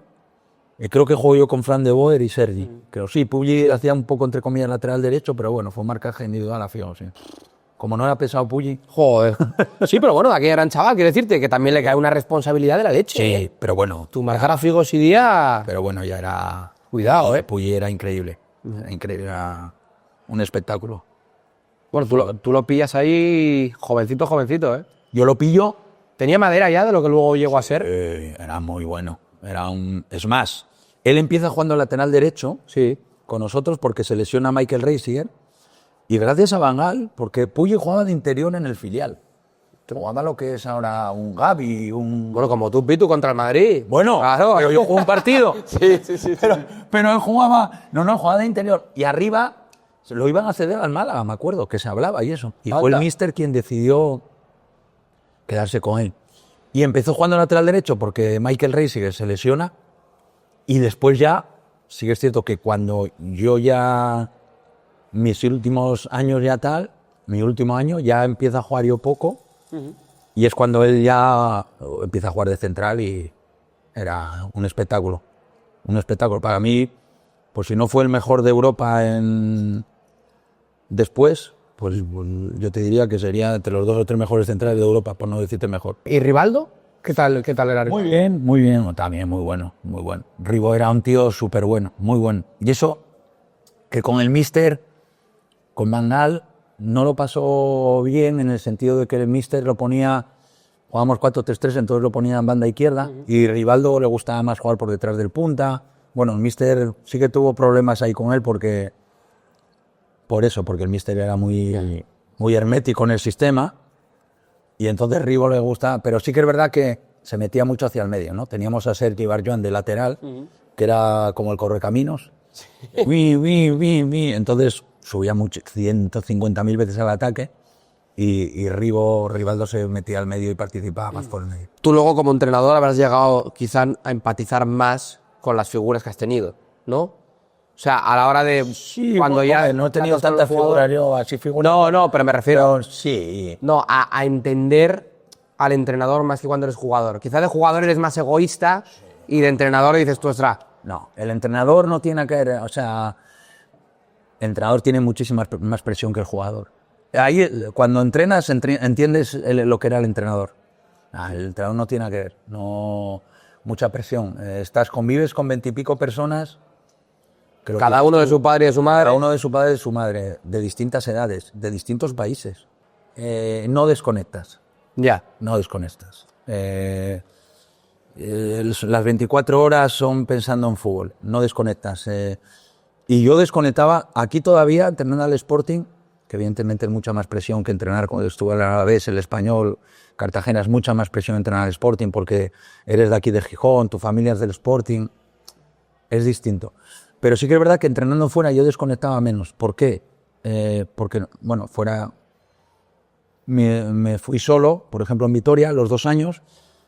Y creo que jugué yo con Fran de Boer y Sergi. Creo sí, Pulli hacía un poco, entre comillas, lateral derecho, pero bueno, fue un marcaje individual a Figo, sí. Como no era pesado Pulli. Joder. Sí, pero bueno, aquí era un chaval, quiero decirte que también le cae una responsabilidad de la leche. Sí, pero bueno. Tu marcar a Figo ese día... Pero bueno, ya era... Cuidado, Pulli era increíble. Era increíble, era un espectáculo. Bueno, tú lo pillas ahí jovencito, ¿eh? Yo lo pillo... ¿Tenía madera ya de lo que luego llegó a ser? Era muy bueno. Es más, él empieza jugando lateral derecho, sí, con nosotros porque se lesiona a Michael Reisiger y gracias a Van Gaal, porque Pulli jugaba de interior en el filial. Jugaba lo que es ahora un Gavi, Bueno, como tú, Pitu, contra el Madrid. Bueno, claro, pero yo jugué un partido. Sí. Pero él jugaba... No, jugaba de interior. Y arriba se lo iban a ceder al Málaga, me acuerdo, que se hablaba y eso. Y fue el míster quien decidió quedarse con él. Y empezó jugando lateral derecho porque Michael Reisiger se lesiona y después ya, sí que es cierto que cuando yo ya, mis últimos años ya tal, mi último año ya empieza a jugar yo poco y es cuando él ya empieza a jugar de central y era un espectáculo. Un espectáculo. Para mí, pues si no fue el mejor de Europa después, pues yo te diría que sería entre los 2 o 3 mejores centrales de Europa, por no decirte mejor. ¿Y Rivaldo? ¿Qué tal era? Muy bien, también muy bueno. Rivo era un tío súper bueno, muy bueno. Y eso, que con el míster, con Van Gaal, no lo pasó bien en el sentido de que el míster lo ponía, jugábamos 4-3-3, entonces lo ponía en banda izquierda, y Rivaldo le gustaba más jugar por detrás del punta. Bueno, el míster sí que tuvo problemas ahí con él porque el míster era muy hermético en el sistema y entonces Rivo le gustaba, pero sí que es verdad que se metía mucho hacia el medio, ¿no? Teníamos a Sergi Barjoan de lateral, que era como el correcaminos, entonces subía 150.000 veces al ataque y Rivaldo se metía al medio y participaba más por el medio. Tú luego como entrenador habrás llegado quizá a empatizar más con las figuras que has tenido, ¿no? O sea, a la hora de... Sí, cuando ya no he tenido tantas figuras, yo así figuras. No, pero me refiero... Pero sí. No, a entender al entrenador más que cuando eres jugador. Quizá de jugador eres más egoísta y de entrenador dices tú, ostras. No, el entrenador no tiene que ver... O sea, el entrenador tiene muchísima más presión que el jugador. Ahí, cuando entrenas, entiendes lo que era el entrenador. El entrenador no tiene que ver. No, mucha presión. Convives con 20 y pico personas... Cada uno de su padre y de su madre. Cada uno de su padre y de su madre, de distintas edades, de distintos países. No desconectas. Ya. No desconectas. Las 24 horas son pensando en fútbol, no desconectas. Y yo desconectaba aquí todavía, entrenando al Sporting, que evidentemente es mucha más presión que entrenar cuando estuve en el Alavés, el Español, Cartagena, es mucha más presión entrenar al Sporting porque eres de aquí de Gijón, tu familia es del Sporting, es distinto. Pero sí que es verdad que entrenando fuera yo desconectaba menos. ¿Por qué? Porque, bueno, fuera me fui solo, por ejemplo en Vitoria, los 2 años.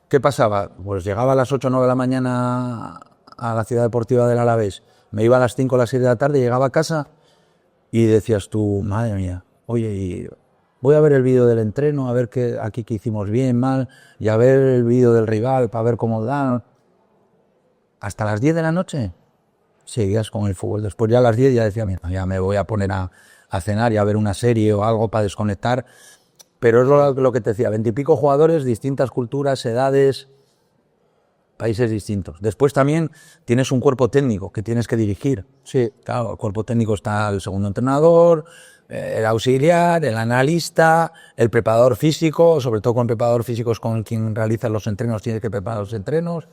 ¿Qué pasaba? Pues llegaba a las 8 o 9 de la mañana a la ciudad deportiva del Alavés, me iba a las 5 o las 6 de la tarde, llegaba a casa y decías tú, madre mía, oye, y voy a ver el vídeo del entreno, a ver qué aquí que hicimos bien, mal, y a ver el vídeo del rival para ver cómo dan. Hasta las 10 de la noche seguías con el fútbol. Después ya a las 10 ya decía, mira, ya me voy a poner a cenar y a ver una serie o algo para desconectar. Pero es lo que te decía, 20 y pico jugadores, distintas culturas, edades, países distintos. Después también tienes un cuerpo técnico que tienes que dirigir. Sí. Claro, el cuerpo técnico está el segundo entrenador, el auxiliar, el analista, el preparador físico, sobre todo con el preparador físico es con quien realiza los entrenos, tienes que preparar los entrenos.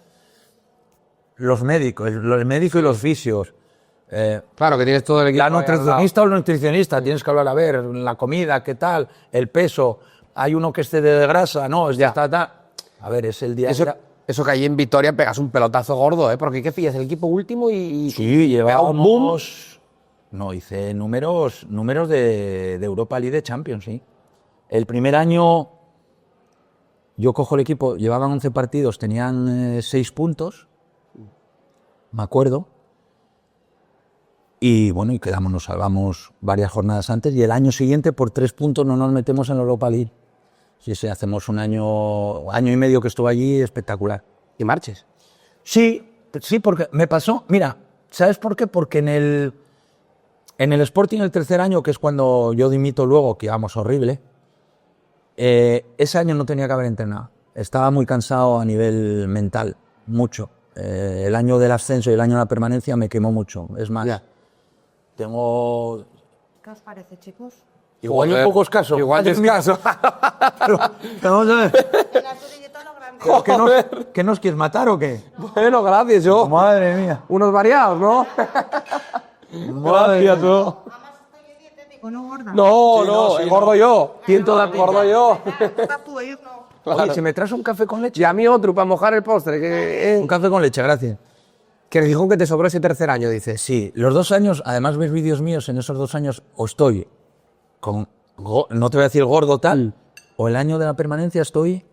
Los médicos, el médico y los fisios. Claro, que tienes todo el equipo. La nutricionista o el nutricionista, tienes que hablar, a ver, la comida, qué tal, el peso, hay uno que esté de grasa, no, es ya está. A ver, es el día. Eso que allí en Vitoria pegas un pelotazo gordo, ¿eh? Porque ¿qué pillas? El equipo último y sí, llevaba un boom. No, hice números de Europa League de Champions, sí. El primer año yo cojo el equipo, llevaban 11 partidos, tenían 6 puntos, me acuerdo. Y bueno, y nos salvamos varias jornadas antes y el año siguiente por 3 puntos no nos metemos en la Europa League. Sí, hacemos un año y medio que estuve allí espectacular. ¿Y marches? Sí, porque me pasó, mira, ¿sabes por qué? Porque en el Sporting el tercer año, que es cuando yo dimito luego, que íbamos horrible, ese año no tenía que haber entrenado. Estaba muy cansado a nivel mental, mucho. El año del ascenso y el año de la permanencia me quemó mucho. Es más, tengo... ¿Qué os parece, chicos? Igual un poco escaso. Igual es escaso. Pero vamos a ver. grande. ¿Qué nos quieres matar o qué? Bueno, gracias, yo. Madre mía. Unos variados, ¿no? Gracias, tú. Además, estoy dietético, no gorda. No, engordo yo. Engordo yo. Estás tú, ellos no. Oye, si me traes un café con leche. Y a mí otro para mojar el postre. Un café con leche, gracias. Que nos dijo que te sobró ese tercer año, dices. Sí, los 2 años, además ves vídeos míos, en esos 2 años o estoy con, no te voy a decir gordo tal, o el año de la permanencia estoy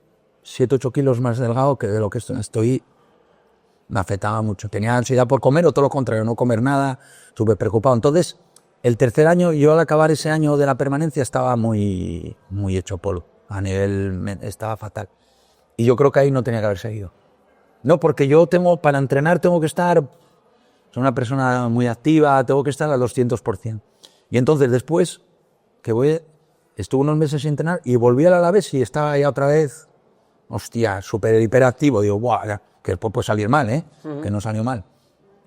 7-8 kilos más delgado que de lo que estoy. Me afectaba mucho. Tenía ansiedad por comer o todo lo contrario, no comer nada, súper preocupado. Entonces, el tercer año, yo al acabar ese año de la permanencia estaba muy hecho polvo. A nivel, estaba fatal. Y yo creo que ahí no tenía que haber seguido. No, porque yo para entrenar tengo que estar, soy una persona muy activa, tengo que estar al 200%. Y entonces después, estuve unos meses sin entrenar y volví al Alavés y estaba ya otra vez, hostia, súper hiperactivo. Digo, buah, que después puede salir mal, que no salió mal.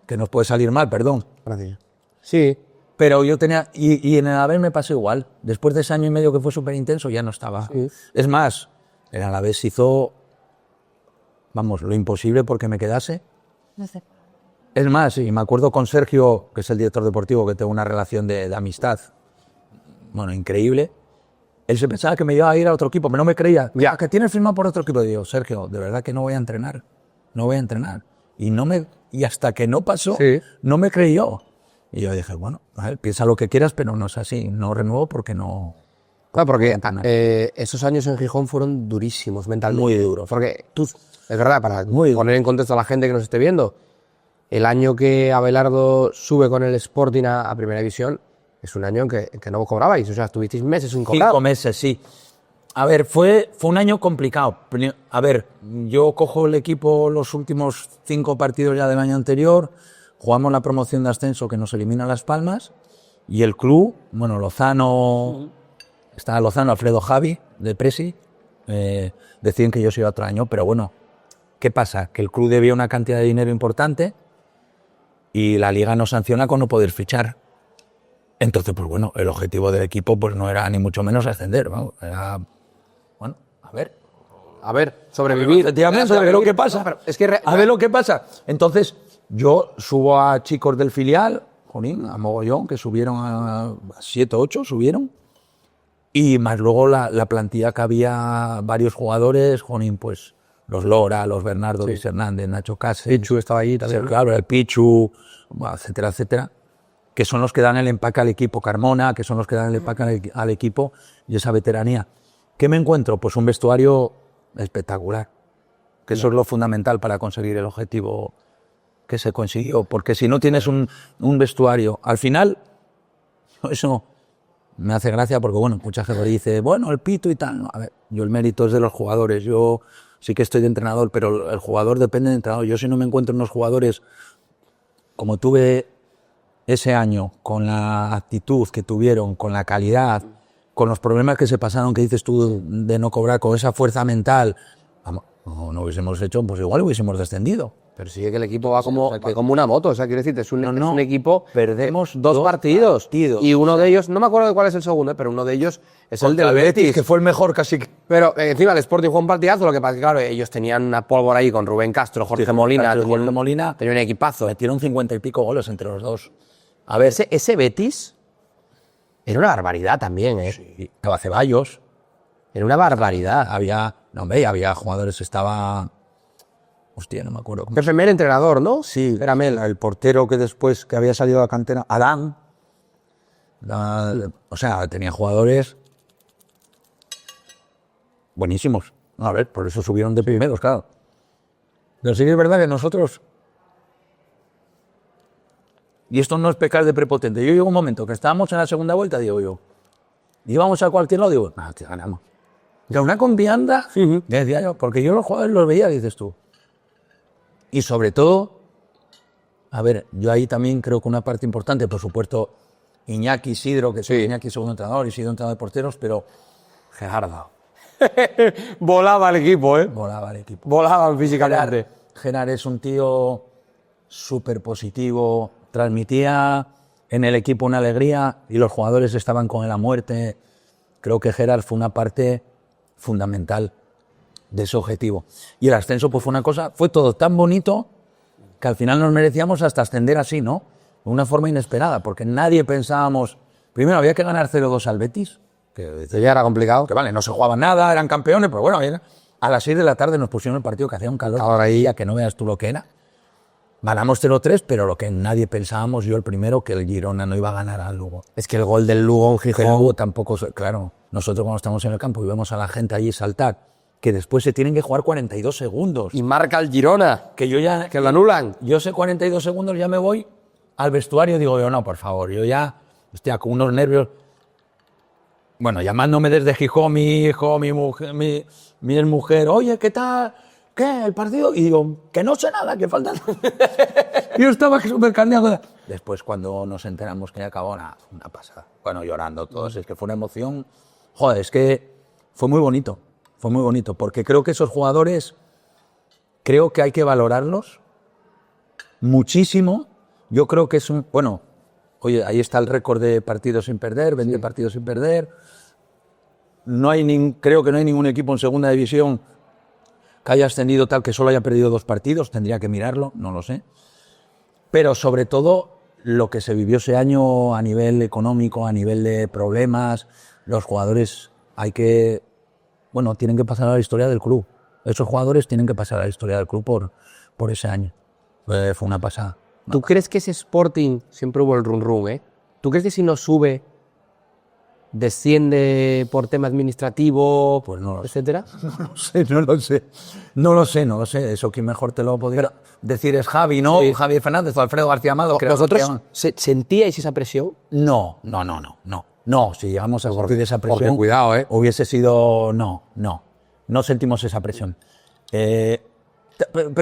Que nos puede salir mal, perdón. Gracias. Sí. Pero yo tenía, y en el Alavés me pasó igual. Después de ese año y medio que fue súper intenso, ya no estaba. Sí. Es más, el Alavés hizo, lo imposible porque me quedase. No sé. Es más, y me acuerdo con Sergio, que es el director deportivo, que tengo una relación de amistad, increíble. Él se pensaba que me iba a ir a otro equipo, pero no me creía. Ya, que tienes firmado por otro equipo. Digo, Sergio, de verdad que no voy a entrenar. No voy a entrenar. Y hasta que no pasó, no me creyó. Y yo dije, bueno, a ver, piensa lo que quieras, pero no es así. No renuevo porque no... Claro, porque esos años en Gijón fueron durísimos mentalmente. Muy duros. Porque es verdad, para poner en contexto a la gente que nos esté viendo, el año que Abelardo sube con el Sporting a Primera División es un año en que no cobrabais, o sea, estuvisteis meses sin cobrar. 5 meses, sí. A ver, fue un año complicado. A ver, yo cojo el equipo los últimos 5 partidos ya del año anterior, jugamos la promoción de ascenso que nos elimina Las Palmas, y el club, Lozano, estaba Lozano, Alfredo, Javi, de Presi, decían que yo soy otro año, pero bueno, ¿qué pasa? Que el club debía una cantidad de dinero importante y la liga nos sanciona con no poder fichar. Entonces, pues bueno, el objetivo del equipo pues no era ni mucho menos ascender, era, a ver, a ver, sobrevivir. Efectivamente, a ver lo que pasa. No, pero es que a ver lo que pasa. Entonces, yo subo a chicos del filial, jolín, a mogollón, que subieron a 7, 8, subieron. Y más luego la plantilla que había varios jugadores, jolín, pues los Lora, los Bernardo, Luis Hernández, Nacho Cáceres. Pichu estaba allí también. Claro, el Pichu, etcétera, etcétera. Que son los que dan el empaque al equipo, Carmona, que son los que dan el empaque al equipo y esa veteranía. ¿Qué me encuentro? Pues un vestuario espectacular, que eso es lo fundamental para conseguir el objetivo que se consiguió, porque si no tienes un vestuario, al final, eso me hace gracia porque, bueno, mucha gente dice, bueno, el pito y tal. No, a ver, yo el mérito es de los jugadores, yo sí que estoy de entrenador, pero el jugador depende del entrenador. Yo si no me encuentro unos jugadores como tuve ese año, con la actitud que tuvieron, con la calidad, con los problemas que se pasaron, que dices tú, de no cobrar, con esa fuerza mental, no hubiésemos hecho, pues igual hubiésemos descendido. Pero sigue que el equipo va como una moto, o sea, quiero decirte, es un equipo... Perdemos dos partidos. Y uno de ellos, no me acuerdo de cuál es el segundo, pero uno de ellos es el del Betis. Que fue el mejor casi. Pero encima el Sporting jugó un partidazo, lo que pasa es que, claro, ellos tenían una pólvora ahí con Rubén Castro, Jorge Molina, tenía un equipazo. Metieron 50 y pico goles entre los dos. A ver, ese Betis era una barbaridad también, ¿eh? Sí, estaba Ceballos. Era una barbaridad. Había jugadores, estaba... Hostia, no me acuerdo. Pepe Mel, entrenador, ¿no? Sí, era Mel, el portero que después, que había salido de la cantera, Adán. O sea, tenía jugadores buenísimos. A ver, por eso subieron de primeros, claro. Pero sí que es verdad que nosotros... Y esto no es pecar de prepotente. Yo llego un momento que estábamos en la segunda vuelta, digo yo, íbamos a cualquier lado, digo, no, te ganamos. Era una confianza, decía yo, porque yo los jugadores los veía, dices tú. Y sobre todo, a ver, yo ahí también creo que una parte importante, por supuesto, Iñaki, Isidro, que soy Iñaki segundo entrenador, Isidro entrenador de porteros, pero Gerardo. Volaba el equipo, ¿eh? Volaba el equipo. Volaban físicamente. Gerard es un tío súper positivo, transmitía en el equipo una alegría y los jugadores estaban con él a muerte. Creo que Gerard fue una parte fundamental de ese objetivo. Y el ascenso pues fue todo tan bonito que al final nos merecíamos hasta ascender así, ¿no? De una forma inesperada, porque nadie pensábamos... Primero había que ganar 0-2 al Betis, que ya era complicado. Que vale, no se jugaba nada, eran campeones, pero bueno, a las 6 de la tarde nos pusieron el partido que hacía un calor. Ahora ahí, que no veas tú lo que era. Ganamos 0-3, pero lo que nadie pensábamos, yo el primero, que el Girona no iba a ganar al Lugo. Es que el gol del Lugo en Gijón... El Lugo tampoco... Claro, nosotros cuando estamos en el campo y vemos a la gente allí saltar, que después se tienen que jugar 42 segundos. Y marca el Girona. Que yo ya... Que lo anulan. Yo sé 42 segundos, ya me voy al vestuario y digo yo, no, por favor, yo ya... Hostia, con unos nervios... Bueno, llamándome desde Gijón, mi hijo, mi mujer, mi mujer, oye, ¿qué tal? ¿Qué? ¿El partido? Y digo, que no sé nada, que falta... Yo estaba súper candidato. Después, cuando nos enteramos que ya acabó, una pasada. Bueno, llorando todos, es que fue una emoción... Joder, es que fue muy bonito. Fue muy bonito, porque creo que esos jugadores, creo que hay que valorarlos muchísimo. Yo creo que es un... Bueno, oye, ahí está el récord de partidos sin perder, 20 partidos sin perder. No hay creo que no hay ningún equipo en segunda división que haya ascendido tal que solo haya perdido 2 partidos. Tendría que mirarlo, no lo sé. Pero sobre todo, lo que se vivió ese año a nivel económico, a nivel de problemas, los jugadores tienen que pasar a la historia del club. Esos jugadores tienen que pasar a la historia del club por ese año. Fue una pasada. ¿Tú crees que ese Sporting, siempre hubo el run, ¿eh? ¿Tú crees que si no sube, desciende por tema administrativo, pues no lo etcétera? No lo sé. Eso que mejor te lo podría decir es Javi, ¿no? Sí. Javi Fernández o Alfredo García Amado. ¿Vosotros sentíais esa presión? No. No, si llegamos a sentir esa presión, porque, cuidado, hubiese sido... No sentimos esa presión. Pero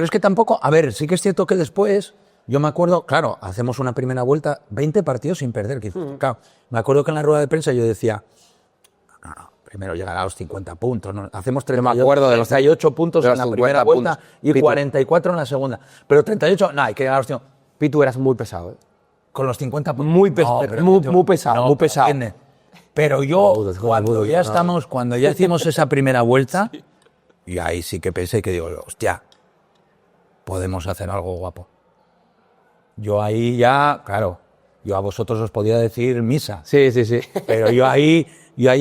es que tampoco... A ver, sí que es cierto que después, yo me acuerdo, claro, hacemos una primera vuelta, 20 partidos sin perder. Claro, me acuerdo que en la rueda de prensa yo decía, no, primero llegar a los 50 puntos. ¿no? Hacemos 38 puntos en la primera vuelta y 44 en la segunda. Pero 38, no, hay que llegar a los 50. Pitu, eras muy pesado, ¿eh? Con los 50 puntos. Muy pesado. Pero yo, cuando ya hicimos esa primera vuelta, Y ahí sí que pensé que digo, hostia, podemos hacer algo guapo. Yo ahí ya, claro, yo a vosotros os podía decir misa. Sí. Pero yo ahí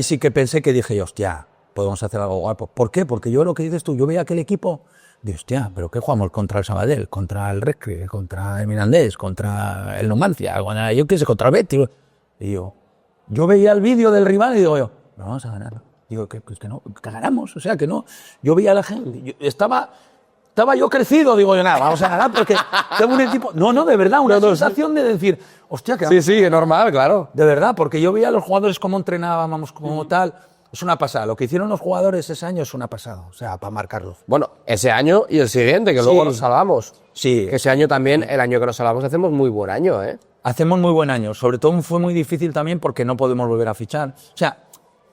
sí que pensé que dije, hostia, podemos hacer algo guapo. ¿Por qué? Porque yo lo que dices tú, yo veía aquel equipo, digo, hostia, ¿pero qué jugamos contra el Sabadell? Contra el Recre, contra el Mirandés, contra el Numancia, yo qué sé, contra el Betis. Y yo veía el vídeo del rival y digo yo, no vamos a ganar. Digo, que no, que ganamos, o sea, que no. Yo veía a la gente, estaba yo crecido, digo yo, nada, vamos a ganar porque tengo un equipo... No, de verdad, una sensación de decir, hostia, que... Sí, es normal, claro. De verdad, porque yo veía a los jugadores cómo entrenábamos, como tal. Es una pasada. Lo que hicieron los jugadores ese año es una pasada. O sea, para marcarlos. Bueno, ese año y el siguiente, que luego nos salvamos. Sí. Ese año también, el año que nos salvamos, hacemos muy buen año, ¿eh? Hacemos muy buen año. Sobre todo fue muy difícil también porque no podemos volver a fichar. O sea,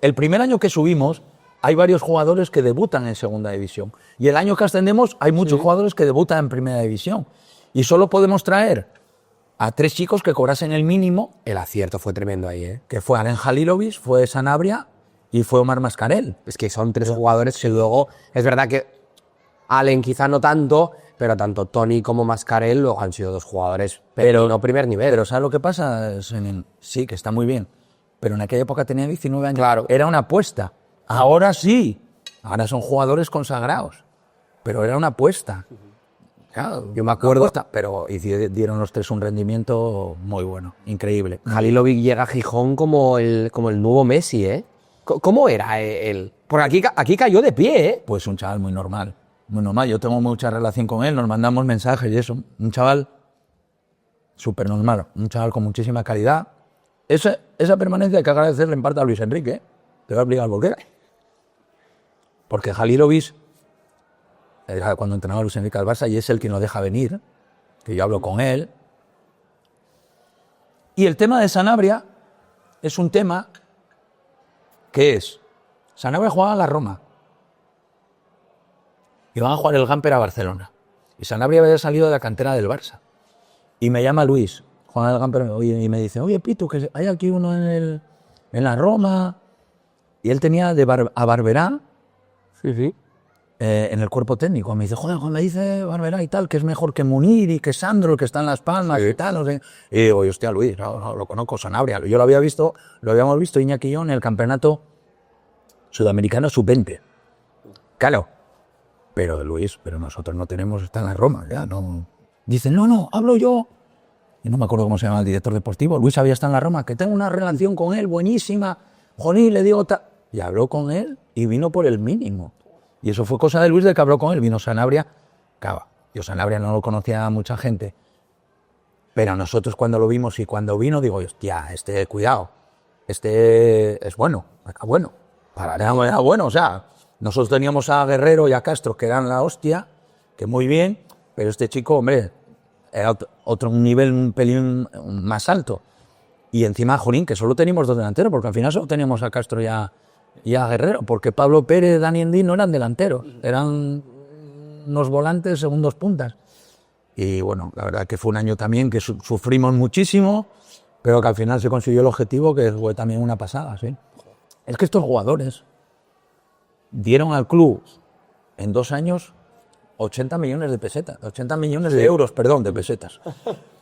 el primer año que subimos, hay varios jugadores que debutan en segunda división. Y el año que ascendemos, hay muchos jugadores que debutan en primera división. Y solo podemos traer a 3 chicos que cobrasen el mínimo. El acierto fue tremendo ahí, ¿eh? Que fue Alen Halilovic, fue Sanabria y fue Omar Mascarell. Es que son 3 jugadores que luego... Es verdad que Allen quizá no tanto, pero tanto Tony como Mascarell luego han sido 2 jugadores, pero no primer nivel. Pero ¿sabes lo que pasa? Sí, que está muy bien. Pero en aquella época tenía 19 años. Claro. Era una apuesta. Ahora sí. Ahora son jugadores consagrados. Pero era una apuesta. Claro, yo me acuerdo... Pero dieron los 3 un rendimiento muy bueno. Increíble. Halilovic llega a Gijón como el nuevo Messi, ¿eh? ¿Cómo era él? Porque aquí cayó de pie, ¿eh? Pues un chaval muy normal. Muy normal. Yo tengo mucha relación con él. Nos mandamos mensajes y eso. Un chaval súper normal. Un chaval con muchísima calidad. Esa permanencia hay que agradecerle en parte a Luis Enrique, ¿eh? Te voy a explicar por qué. Porque Halilovic era cuando entrenaba Luis Enrique al Barça y es el quien lo deja venir, que yo hablo con él. Y el tema de Sanabria es un tema que es... Sanabria jugaba en la Roma. Y van a jugar el Gamper a Barcelona. Y Sanabria había salido de la cantera del Barça. Y me llama Luis, Juan del Gamper, y me dice, oye, Pitu, que hay aquí uno en la Roma. Y él tenía a Barberá en el cuerpo técnico. Me dice, joder, me dice Barberá y tal, que es mejor que Munir y que Sandro, que está en Las Palmas y tal. No sé. Y digo, hostia, Luis, no, lo conozco, Sanabria. Yo lo habíamos visto Iñaki y yo en el campeonato sudamericano sub-20. Claro. Pero Luis, nosotros no tenemos, está en la Roma, ya no. Dice, no, hablo yo. Y no me acuerdo cómo se llama el director deportivo. Luis había estado en la Roma, que tengo una relación con él buenísima. Joder, le digo tal. Y habló con él y vino por el mínimo. Y eso fue cosa de Luis de que habló con él. Vino Sanabria. Claro, yo Sanabria no lo conocía a mucha gente. Pero nosotros cuando lo vimos y cuando vino, digo, hostia, cuidado. Es bueno, está bueno. Era bueno, o sea, nosotros teníamos a Guerrero y a Castro, que eran la hostia, que muy bien, pero este chico, hombre, era un nivel un pelín más alto. Y encima, jolín, que solo teníamos 2 delanteros, porque al final solo teníamos a Castro y a Guerrero, porque Pablo Pérez, Dani Endín no eran delanteros, eran unos volantes, segundos puntas. Y bueno, la verdad que fue un año también que sufrimos muchísimo, pero que al final se consiguió el objetivo, que fue también una pasada, ¿sí? Es que estos jugadores dieron al club en 2 años 80 millones de pesetas, 80 millones de euros, perdón, de pesetas.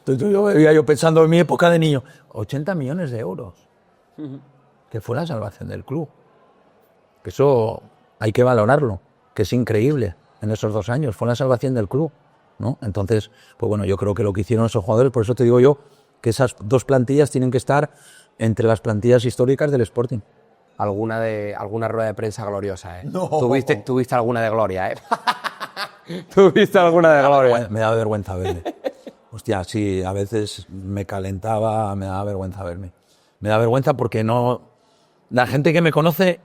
Entonces yo pensando en mi época de niño, 80 millones de euros, que fue la salvación del club. Que eso hay que valorarlo, que es increíble en esos 2 años, fue la salvación del club, ¿no? Entonces, pues bueno, yo creo que lo que hicieron esos jugadores, por eso te digo yo que esas 2 plantillas tienen que estar entre las plantillas históricas del Sporting. Alguna rueda de prensa gloriosa, ¿eh? No. Tuviste alguna de gloria, ¿eh? Tuviste alguna de gloria. Me da vergüenza verme. Hostia, sí, a veces me calentaba, me daba vergüenza verme. Me da vergüenza porque no... La gente que me conoce,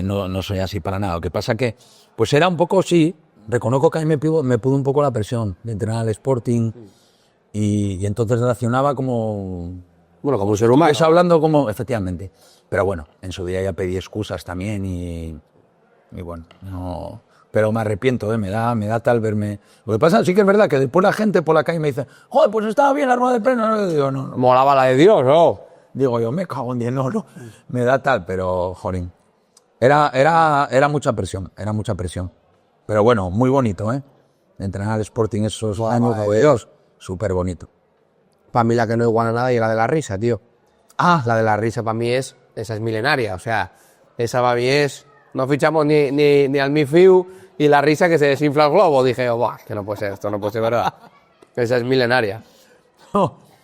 no soy así para nada. Lo que pasa que, pues era un poco, sí, reconozco que a mí me pudo un poco la presión de entrenar al Sporting y entonces reaccionaba como... Bueno, como un ser humano. Eso hablando como... Efectivamente. Pero bueno, en su día ya pedí excusas también y bueno, no... Pero me arrepiento, me da tal verme... Lo que pasa sí que es verdad que después la gente por la calle me dice, joder, pues estaba bien la rueda de prensa. Digo, no. Molaba la de Dios, ¿no? Digo yo, me cago en Dios, no. Me da tal, pero, jolín. Era mucha presión, era mucha presión. Pero bueno, muy bonito, ¿eh? Entrenar al Sporting esos años, Dios, súper bonito. Para mí la que no iguala nada y la de la risa, tío. La de la risa para mí esa es milenaria, o sea, esa para mí es, no fichamos ni al Mifiu y la risa que se desinfla el globo. Dije, buah, que no puede ser, esto no puede ser verdad. Esa es milenaria.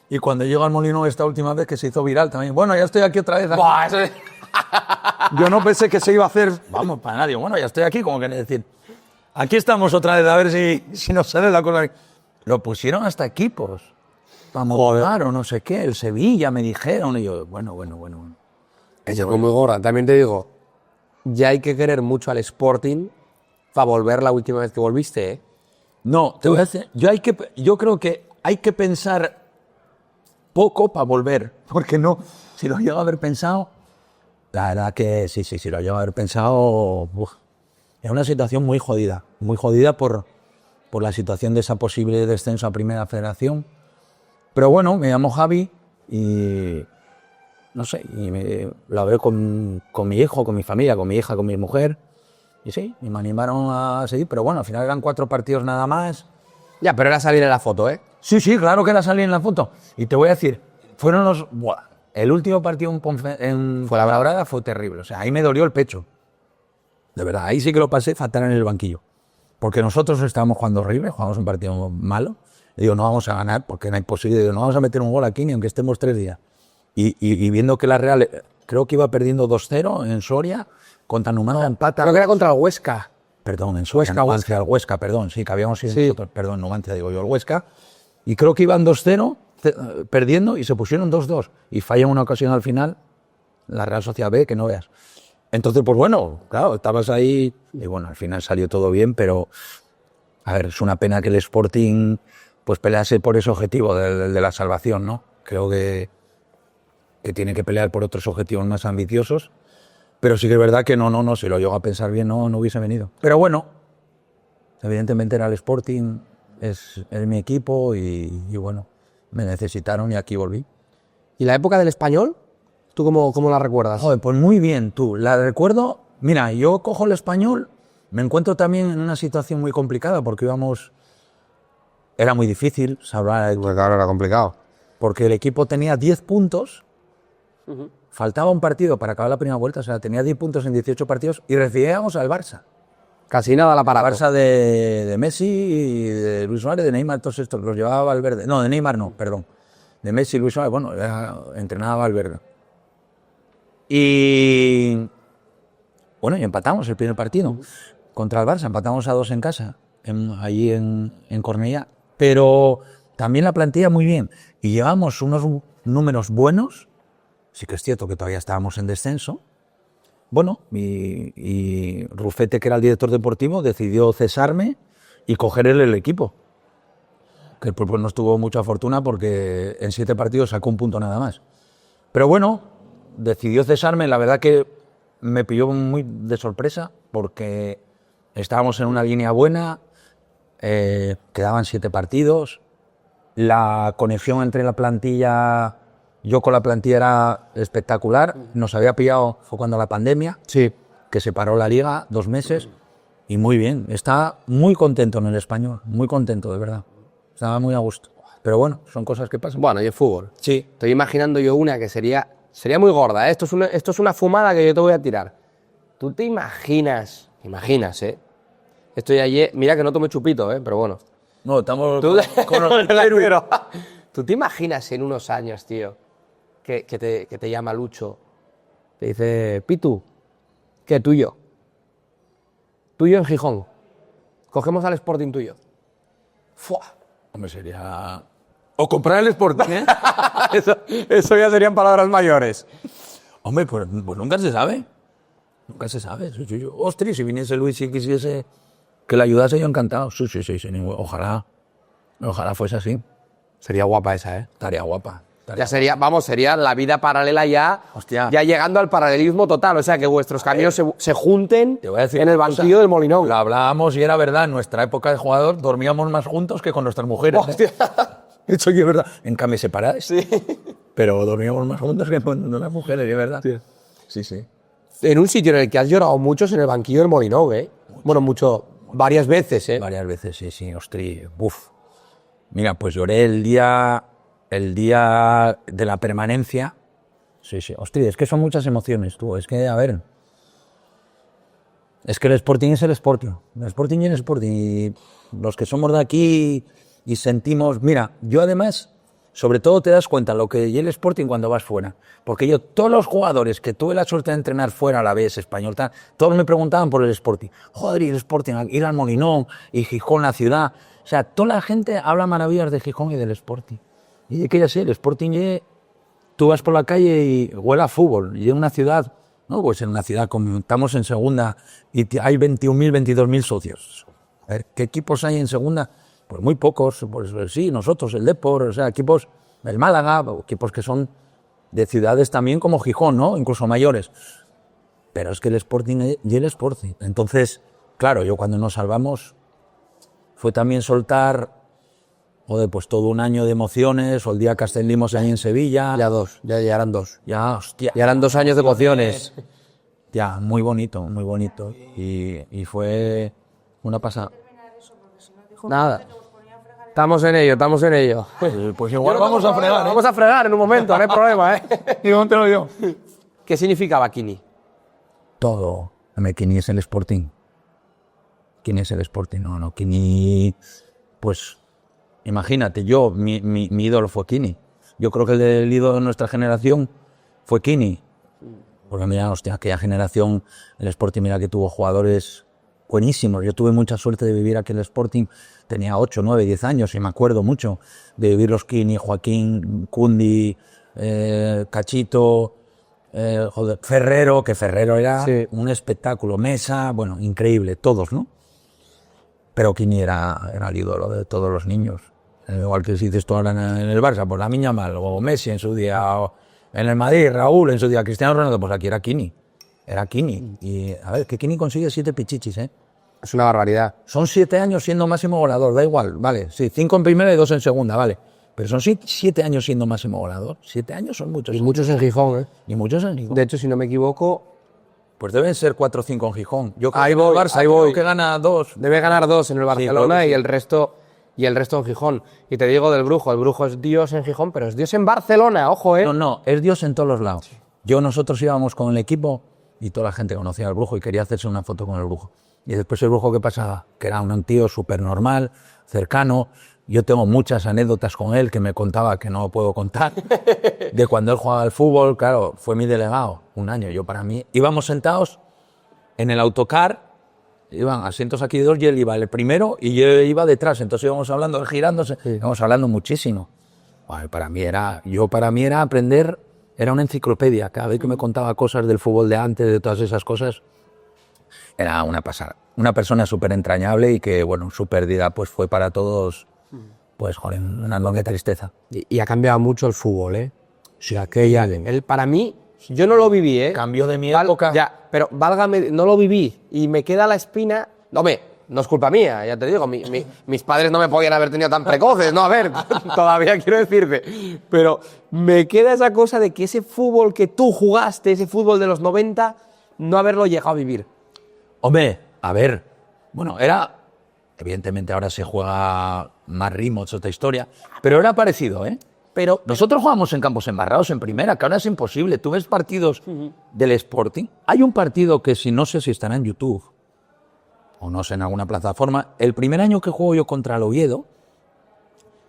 Y cuando llegó al Molino esta última vez que se hizo viral también. Bueno, ya estoy aquí otra vez. Buah, eso es... Yo no pensé que se iba a hacer, vamos, para nadie. Bueno, ya estoy aquí, como que decir, aquí estamos otra vez a ver si nos sale la cosa. Lo pusieron hasta equipos para motivar o no sé qué. El Sevilla me dijeron y yo, bueno. Eso fue muy gorda. También te digo, ya hay que querer mucho al Sporting para volver la última vez que volviste, ¿eh? No, te voy a decir, yo creo que hay que pensar poco para volver, porque no, si lo llego a haber pensado, la verdad que sí, si lo llego a haber pensado, es una situación muy jodida por la situación de esa posible descenso a Primera Federación. Pero bueno, me llamo Javi y no sé, lo hablé con mi hijo, con mi familia, con mi hija, con mi mujer, y sí, y me animaron a seguir, pero bueno, al final eran 4 partidos nada más. Ya, pero era salir en la foto, ¿eh? Sí, claro que era salir en la foto. Y te voy a decir, fueron los... Buah, el último partido en Fuenlabrada fue terrible. O sea, ahí me dolió el pecho. De verdad, ahí sí que lo pasé fatal en el banquillo. Porque nosotros estábamos jugando horrible, jugamos un partido malo. Y digo, no vamos a ganar porque no hay posibilidad. Digo, no vamos a meter un gol aquí ni aunque estemos 3 días. Y viendo que la Real, creo que iba perdiendo 2-0 en Soria, contra Numancia empata. Creo que era contra el Huesca. Perdón, en Soria, Numancia, al Huesca, perdón, sí, que habíamos sido nosotros, perdón, Numancia, digo yo, el Huesca. Y creo que iban 2-0 perdiendo y se pusieron 2-2 y fallan una ocasión al final la Real Sociedad B, que no veas. Entonces, pues bueno, claro, estabas ahí y bueno, al final salió todo bien, pero a ver, es una pena que el Sporting pues pelease por ese objetivo de la salvación, ¿no? Creo que tiene que pelear por otros objetivos más ambiciosos, pero sí que es verdad que no, si lo llego a pensar bien, no hubiese venido. Pero bueno, evidentemente era el Sporting, es mi equipo y bueno, me necesitaron y aquí volví. ¿Y la época del Español? ¿Tú cómo la recuerdas? Joder, pues muy bien, tú. La recuerdo, mira, yo cojo el Español, me encuentro también en una situación muy complicada porque era muy difícil salvar, Pues claro, era complicado. porque el equipo tenía 10 puntos, faltaba un partido para acabar la primera vuelta, o sea, tenía 10 puntos en 18 partidos y recibíamos al Barça. Casi nada la parada. Barça de Messi, y de Luis Suárez, de Neymar, todos estos los llevaba Valverde. No, de Neymar no, perdón. De Messi, Luis Suárez, bueno, entrenaba Valverde. Y bueno, y empatamos el primer partido contra el Barça, empatamos a 2 en casa, allí en Cornellà. Pero también la plantilla muy bien. Y llevamos unos números buenos, sí que es cierto que todavía estábamos en descenso. Bueno, y Rufete, que era el director deportivo, decidió cesarme y coger él el equipo. Que pues no tuvo mucha fortuna porque en 7 partidos sacó un punto nada más. Pero bueno, decidió cesarme. La verdad que me pilló muy de sorpresa porque estábamos en una línea buena, quedaban 7 partidos. La conexión entre la plantilla... Yo con la plantilla era espectacular, nos había pillado, fue cuando la pandemia, Sí. que se paró la liga 2 meses, y muy bien, está muy contento en el Español, muy contento, de verdad, estaba muy a gusto. Pero bueno, son cosas que pasan. Bueno, y el fútbol. Sí. Estoy imaginando yo una que sería muy gorda, ¿eh? Esto es una fumada que yo te voy a tirar. ¿Tú te imaginas, Estoy allí, mira que no tomé chupito, pero bueno. No, estamos ¿Tú, con el ¿Tú te imaginas en unos años, tío, que te llama Lucho, te dice, Pitu, ¿qué tuyo? Tuyo en Gijón. Cogemos al Sporting tuyo. ¡Fua! Hombre, sería... O comprar el Sporting, ¿eh? Eso ya serían palabras mayores. Hombre, pues nunca se sabe. Nunca se sabe. Sí. Ostras, si viniese Luis y quisiese que le ayudase, yo encantado. Sí. Ojalá fuese así. Sería guapa esa, Estaría guapa. Ya sería la vida paralela ya, Hostia. ya llegando al paralelismo total. O sea, que vuestros caminos se junten Te voy a decir en el una cosa. banquillo del Molinón. Lo hablábamos y era verdad. En nuestra época de jugador dormíamos más juntos que con nuestras mujeres. Hostia. Eso sí es verdad. En camas separadas. Sí. Pero dormíamos más juntos que con las mujeres, es verdad. Sí. en un sitio en el que has llorado mucho es en el banquillo del Molinón, ¿eh? Bueno, varias veces, ¿eh? Varias veces, sí, ostri, buf. Mira, pues lloré el día de la permanencia. Sí, ostri, es que son muchas emociones, tú, es que, a ver... Es que el Sporting es el Sporting. El Sporting y el Sporting. Y los que somos de aquí y sentimos... Mira, yo además, sobre todo te das cuenta lo que y el Sporting cuando vas fuera. Porque yo, todos los jugadores que tuve la suerte de entrenar fuera a la vez, español, tal, todos me preguntaban por el Sporting. Joder, y el Sporting, ir al Molinón, y Gijón, la ciudad. O sea, toda la gente habla maravillas de Gijón y del Sporting. Y es que ya sé, el Sporting, tú vas por la calle y huele a fútbol. Y en una ciudad... No, pues en una ciudad como estamos en segunda y hay 21.000, 22.000 socios. A ver, ¿qué equipos hay en segunda? Pues muy pocos, pues sí, nosotros, el Depor, o sea, equipos, el Málaga, equipos que son de ciudades también como Gijón, ¿no? Incluso mayores. Pero es que el Sporting y el Sporting. Entonces, claro, yo cuando nos salvamos fue también soltar, joder, pues todo un año de emociones, o el día que ascendimos ahí en Sevilla. Ya eran dos. Ya, hostia. Ya eran 2 años de emociones. Ya, muy bonito. Y fue una pasada. Nada. Estamos en ello. Pues igual vamos a fregar, ¿eh? Vamos a fregar en un momento, no hay problema, ¿eh? Digo, te lo digo. ¿Qué significaba Kini? Todo. Kini es el Sporting. Kini es el Sporting. No, Kini, pues... Imagínate, mi ídolo fue Kini. Yo creo que el ídolo de nuestra generación fue Kini. Porque mira, hostia, aquella generación, el Sporting, mira que tuvo jugadores buenísimos. Yo tuve mucha suerte de vivir aquel Sporting. Tenía 8, 9, 10 años y me acuerdo mucho de vivir los Kini, Joaquín, Cundi, Cachito, Ferrero, que Ferrero era un espectáculo. Mesa, bueno, increíble, todos, ¿no? Pero Kini era el ídolo de todos los niños. Igual que si dices tú ahora en el Barça, pues Lamine Yamal, o Messi en su día, o en el Madrid, Raúl en su día, Cristiano Ronaldo, pues aquí era Kini. Era Kini. Y a ver, que Kini consigue 7 pichichis, ¿eh? Es una barbaridad. Son 7 años siendo máximo goleador, da igual, vale. Sí, 5 en primera y 2 en segunda, vale. Pero son 7 años siendo máximo goleador. 7 años son muchos. Y muchos en Gijón, ¿eh? Y muchos en Gijón. De hecho, si no me equivoco... Pues deben ser 4 o 5 en Gijón. Yo creo ahí que voy, el Barça ahí voy. Creo que gana 2. Debe ganar 2 en el Barcelona, sí, y el resto en Gijón. Y te digo del Brujo, el Brujo es Dios en Gijón, pero es Dios en Barcelona, ojo, ¿eh? No, es Dios en todos los lados. Nosotros íbamos con el equipo y toda la gente conocía al Brujo y quería hacerse una foto con el Brujo. Y después el Brujo, ¿qué pasaba? Que era un tío súper normal, cercano. Yo tengo muchas anécdotas con él que me contaba que no puedo contar. De cuando él jugaba al fútbol, claro, fue mi delegado, un año. Yo para mí, íbamos sentados en el autocar, iban asientos aquí de 2 y él iba el primero y yo iba detrás. Entonces íbamos hablando, él girándose, íbamos hablando muchísimo. Bueno, para mí era aprender, era una enciclopedia. Cada vez que me contaba cosas del fútbol de antes, de todas esas cosas, era una pasada. Una persona súper entrañable y que, bueno, su pérdida pues fue para todos, pues, joder, una enorme tristeza. Y ha cambiado mucho el fútbol, ¿eh? O sea, él para mí, yo no lo viví, ¿eh? Cambió de mi época. Ya, pero válgame, no lo viví y me queda la espina... No es culpa mía, ya te digo, mis padres no me podían haber tenido tan precoces, no, a ver, todavía quiero decirte, pero me queda esa cosa de que ese fútbol que tú jugaste, ese fútbol de los 90, no haberlo llegado a vivir. Hombre, a ver, bueno, evidentemente ahora se juega más ritmo, es otra historia, pero era parecido, ¿eh? Pero nosotros jugamos en campos embarrados en primera, que ahora es imposible. Tú ves partidos del Sporting. Hay un partido que no sé si estará en YouTube, o no sé, en alguna plataforma. El primer año que juego yo contra el Oviedo,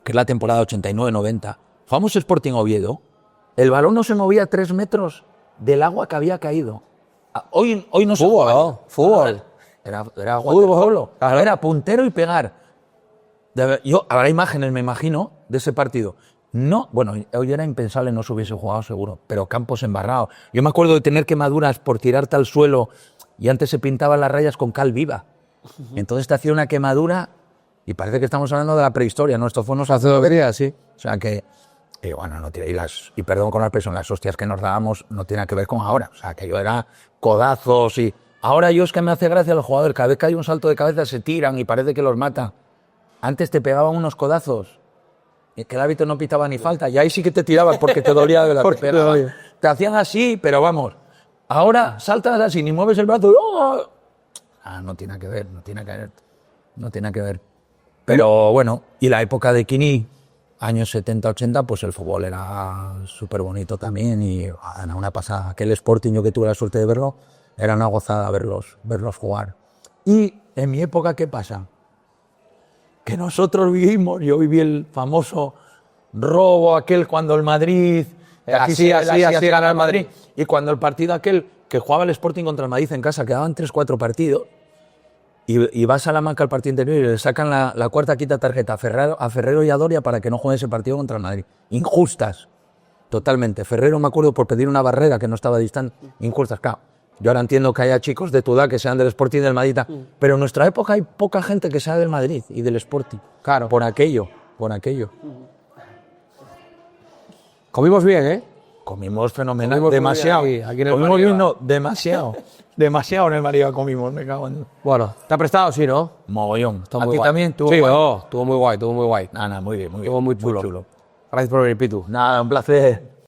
que es la temporada 89-90, jugamos Sporting Oviedo, el balón no se movía 3 metros del agua que había caído. Hoy no se juega. Fútbol. Era waterpolo. Claro. Era puntero y pegar. Habrá imágenes, me imagino, de ese partido. No, bueno, hoy era impensable, no se hubiese jugado seguro, pero campos embarrados. Yo me acuerdo de tener quemaduras por tirarte al suelo y antes se pintaban las rayas con cal viva. Entonces te hacía una quemadura y parece que estamos hablando de la prehistoria, ¿no? Esto fue hace 2 días, sí. O sea que, bueno, no tiene, y perdón con las personas, las hostias que nos dábamos no tiene que ver con ahora. O sea, que yo era codazos y... Ahora es que me hace gracia los jugadores, cada vez que hay un salto de cabeza se tiran y parece que los mata. Antes te pegaban unos codazos. Y que el árbitro no pitaba ni falta, y ahí sí que te tirabas porque te dolía de la Te hacían así, pero vamos, Ahora saltas así, ni mueves el brazo. ¡Oh! No tiene que ver, no tiene que ver. No tiene que ver. Pero bueno, y la época de Quini, años 70, 80, pues el fútbol era súper bonito también y era una pasada. Aquel Sporting, yo que tuve la suerte de verlo, era una gozada verlos jugar. Y en mi época, ¿qué pasa? Que nosotros yo viví el famoso robo aquel cuando el Madrid... Así gana el Madrid. Y cuando el partido aquel que jugaba el Sporting contra el Madrid en casa, quedaban 3-4 partidos, y vas a la Maca al partido anterior y le sacan la cuarta quinta tarjeta a Ferrero y a Doria para que no jueguen ese partido contra el Madrid. Injustas, totalmente. Ferrero, me acuerdo, por pedir una barrera que no estaba distante. Injustas, claro. Yo ahora entiendo que haya chicos de tu edad que sean del Sporting y del Madrid, pero en nuestra época hay poca gente que sea del Madrid y del Sporting. Claro. Por aquello. Comimos bien, ¿eh? Comimos fenomenal, Comimos demasiado. muy bien aquí en el Comimos María. bien, no, demasiado. Demasiado en el María comimos, me cago en... Bueno, ¿te ha prestado? Sí, ¿no? Mogollón. Estuvo ¿A muy ti guay. también? ¿Tuvo Sí, guay? estuvo muy guay, estuvo muy guay. Nada, muy bien, muy bien. Estuvo muy chulo. Gracias por venir, Pitu. Nada, un placer.